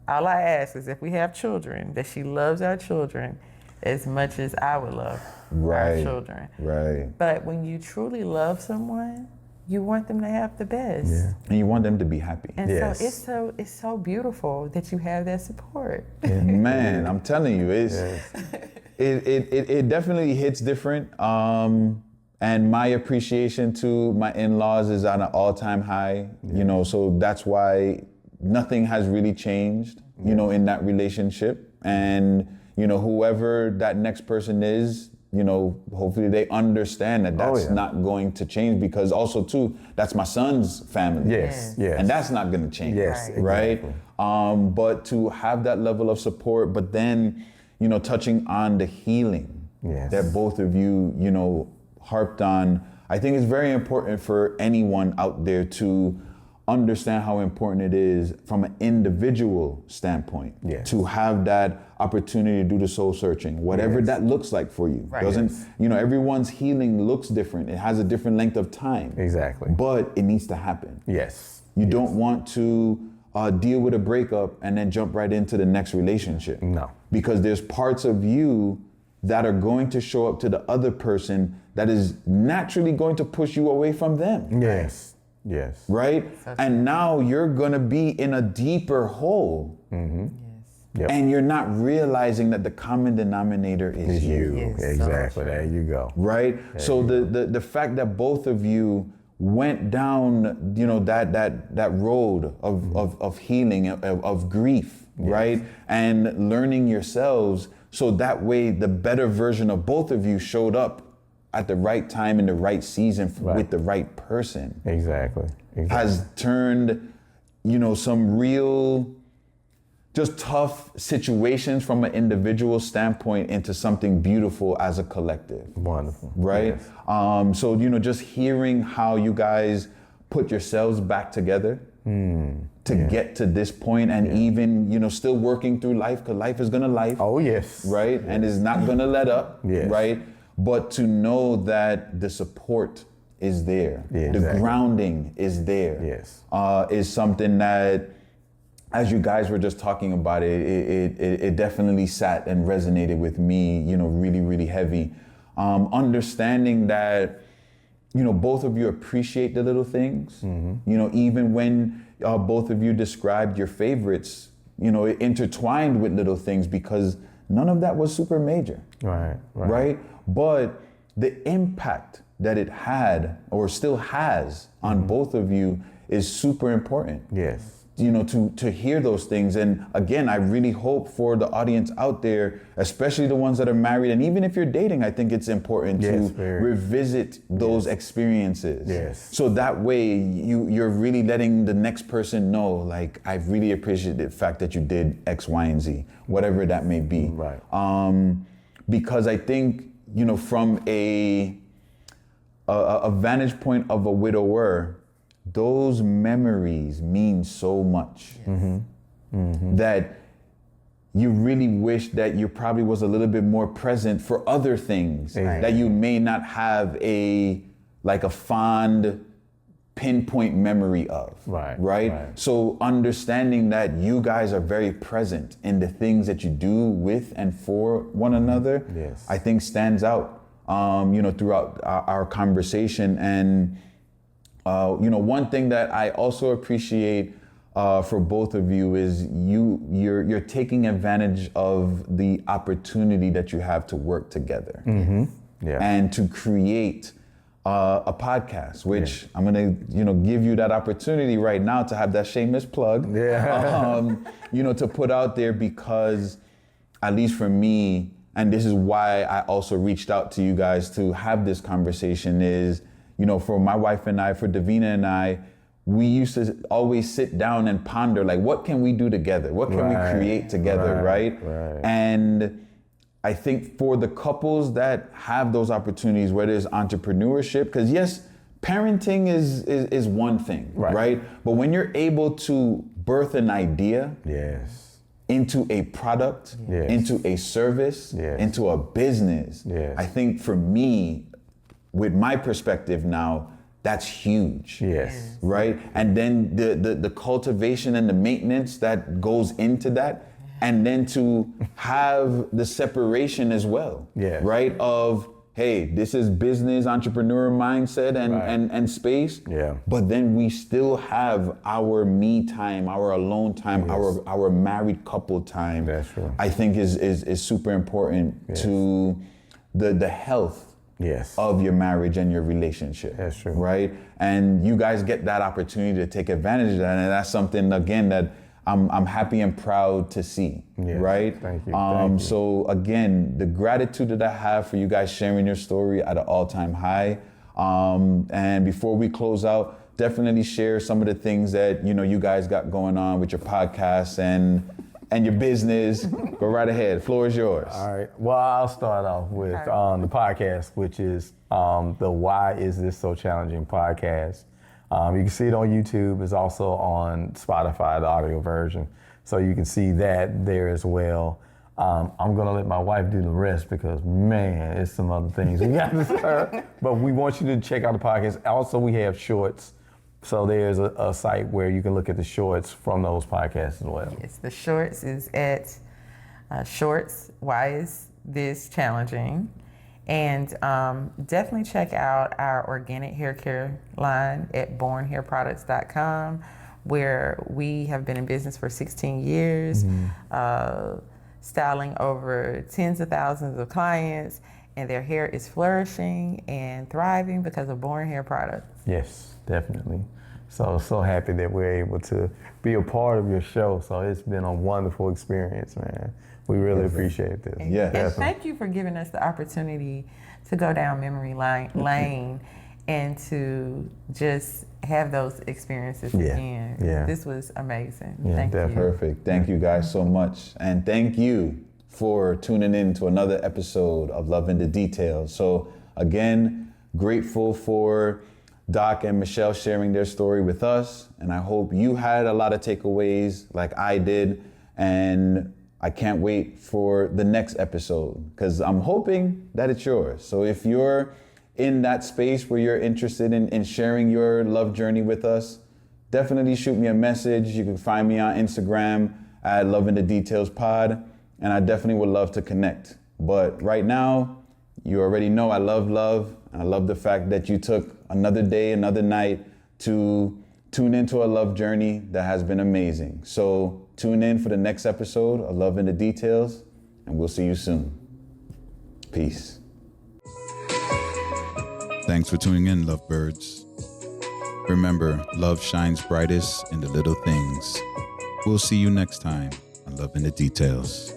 all I ask is if we have children, that she loves our children as much as I would love our children. Right. But when you truly love someone, you want them to have the best. Yeah. And you want them to be happy. And Yes. so it's so beautiful that you have that support. Man, I'm telling you, it definitely hits different. And my appreciation to my in-laws is on an all-time high. So that's why nothing has really changed, in that relationship. And whoever that next person is, hopefully they understand that that's not going to change, because also too, that's my son's family. Yes. Yes. And that's not going to change. Yes. Right. Exactly. But to have that level of support, but then, touching on the healing that both of you, harped on, I think it's very important for anyone out there to understand how important it is from an individual standpoint to have that opportunity to do the soul searching, whatever that looks like for you. Right. Doesn't, everyone's healing looks different. It has a different length of time. Exactly. But it needs to happen. Yes. You don't want to deal with a breakup and then jump right into the next relationship. No. Because there's parts of you that are going to show up to the other person that is naturally going to push you away from them. Yes. Yes. Right? And now you're going to be in a deeper hole. Yes. Yep. And you're not realizing that the common denominator is you. Yes, so Exactly. true. There you go. Right? So the fact that both of you went down, that road of healing, of grief, right? And learning yourselves, so that way the better version of both of you showed up at the right time in the right season with the right person. Exactly. Has turned, some real just tough situations from an individual standpoint into something beautiful as a collective. Wonderful. Right? Yes. So, just hearing how you guys put yourselves back together to get to this point, and even, still working through life, because life is gonna life. Oh, yes. Right? Yes. And is not gonna let up. Yes. Right? But to know that the support is there, Yeah, the exactly. grounding is there, Yes. Is something that, as you guys were just talking about it definitely sat and resonated with me, really, really heavy. Understanding that, both of you appreciate the little things, even when both of you described your favorites, intertwined with little things, because none of that was super major. Right? But the impact that it had or still has on both of you is super important. Yes. To hear those things. And again, I really hope for the audience out there, especially the ones that are married, and even if you're dating, I think it's important to revisit those experiences. Yes. So that way you're really letting the next person know, like, I really appreciate the fact that you did X, Y, and Z, whatever that may be. Right. Because I think, from a vantage point of a widower, those memories mean so much that you really wish that you probably was a little bit more present for other things that you may not have a fond pinpoint memory of, right? So understanding that you guys are very present in the things that you do with and for one another, I think stands out, throughout our conversation. And, one thing that I also appreciate for both of you is you're taking advantage of the opportunity that you have to work together and to create a podcast, which I'm gonna, give you that opportunity right now to have that shameless plug, to put out there, because at least for me, and this is why I also reached out to you guys to have this conversation, is, for my wife and I, for Davina and I, we used to always sit down and ponder, like, what can we do together? What can we create together, right? And I think for the couples that have those opportunities, whether it's entrepreneurship, because yes, parenting is one thing, right? But when you're able to birth an idea into a product, into a service, into a business, I think for me, with my perspective now, that's huge, right? And then the cultivation and the maintenance that goes into that, and then to have the separation as well, right? Of, hey, this is business, entrepreneur mindset and space, but then we still have our me time, our alone time, our married couple time. That's true. I think is super important to the health of your marriage and your relationship. That's true. Right? And you guys get that opportunity to take advantage of that, and that's something, again, that I'm happy and proud to see, right? Thank you. Thank you. So again, the gratitude that I have for you guys sharing your story at an all-time high. And before we close out, definitely share some of the things that you guys got going on with your podcast and your business. Go right ahead. Floor is yours. All right. Well, I'll start off with the podcast, which is the Why Is This So Challenging podcast. You can see it on YouTube. It's also on Spotify, the audio version. So you can see that there as well. I'm going to let my wife do the rest because, man, it's some other things we got to start. But we want you to check out the podcast. Also, we have shorts. So there's a site where you can look at the shorts from those podcasts as well. Yes, the shorts is at Shorts, Why Is This Challenging? And definitely check out our organic hair care line at bornhairproducts.com, where we have been in business for 16 years, styling over tens of thousands of clients, and their hair is flourishing and thriving because of Born Hair Products. Yes, definitely. So happy that we're able to be a part of your show. So it's been a wonderful experience, man. We really appreciate this. And thank you for giving us the opportunity to go down memory lane and to just have those experiences again. This was amazing. Thank you. Perfect. Thank you guys so much. And thank you for tuning in to another episode of Love in the Details. So again, grateful for Doc and Michelle sharing their story with us. And I hope you had a lot of takeaways like I did. And I can't wait for the next episode because I'm hoping that it's yours. So if you're in that space where you're interested in sharing your love journey with us, definitely shoot me a message. You can find me on Instagram at Love in the Details Pod, and I definitely would love to connect. But right now, you already know I love, and I love the fact that you took another day, another night to tune into a love journey that has been amazing. So tune in for the next episode of Love in the Details, and we'll see you soon. Peace. Thanks for tuning in, lovebirds. Remember, love shines brightest in the little things. We'll see you next time on Love in the Details.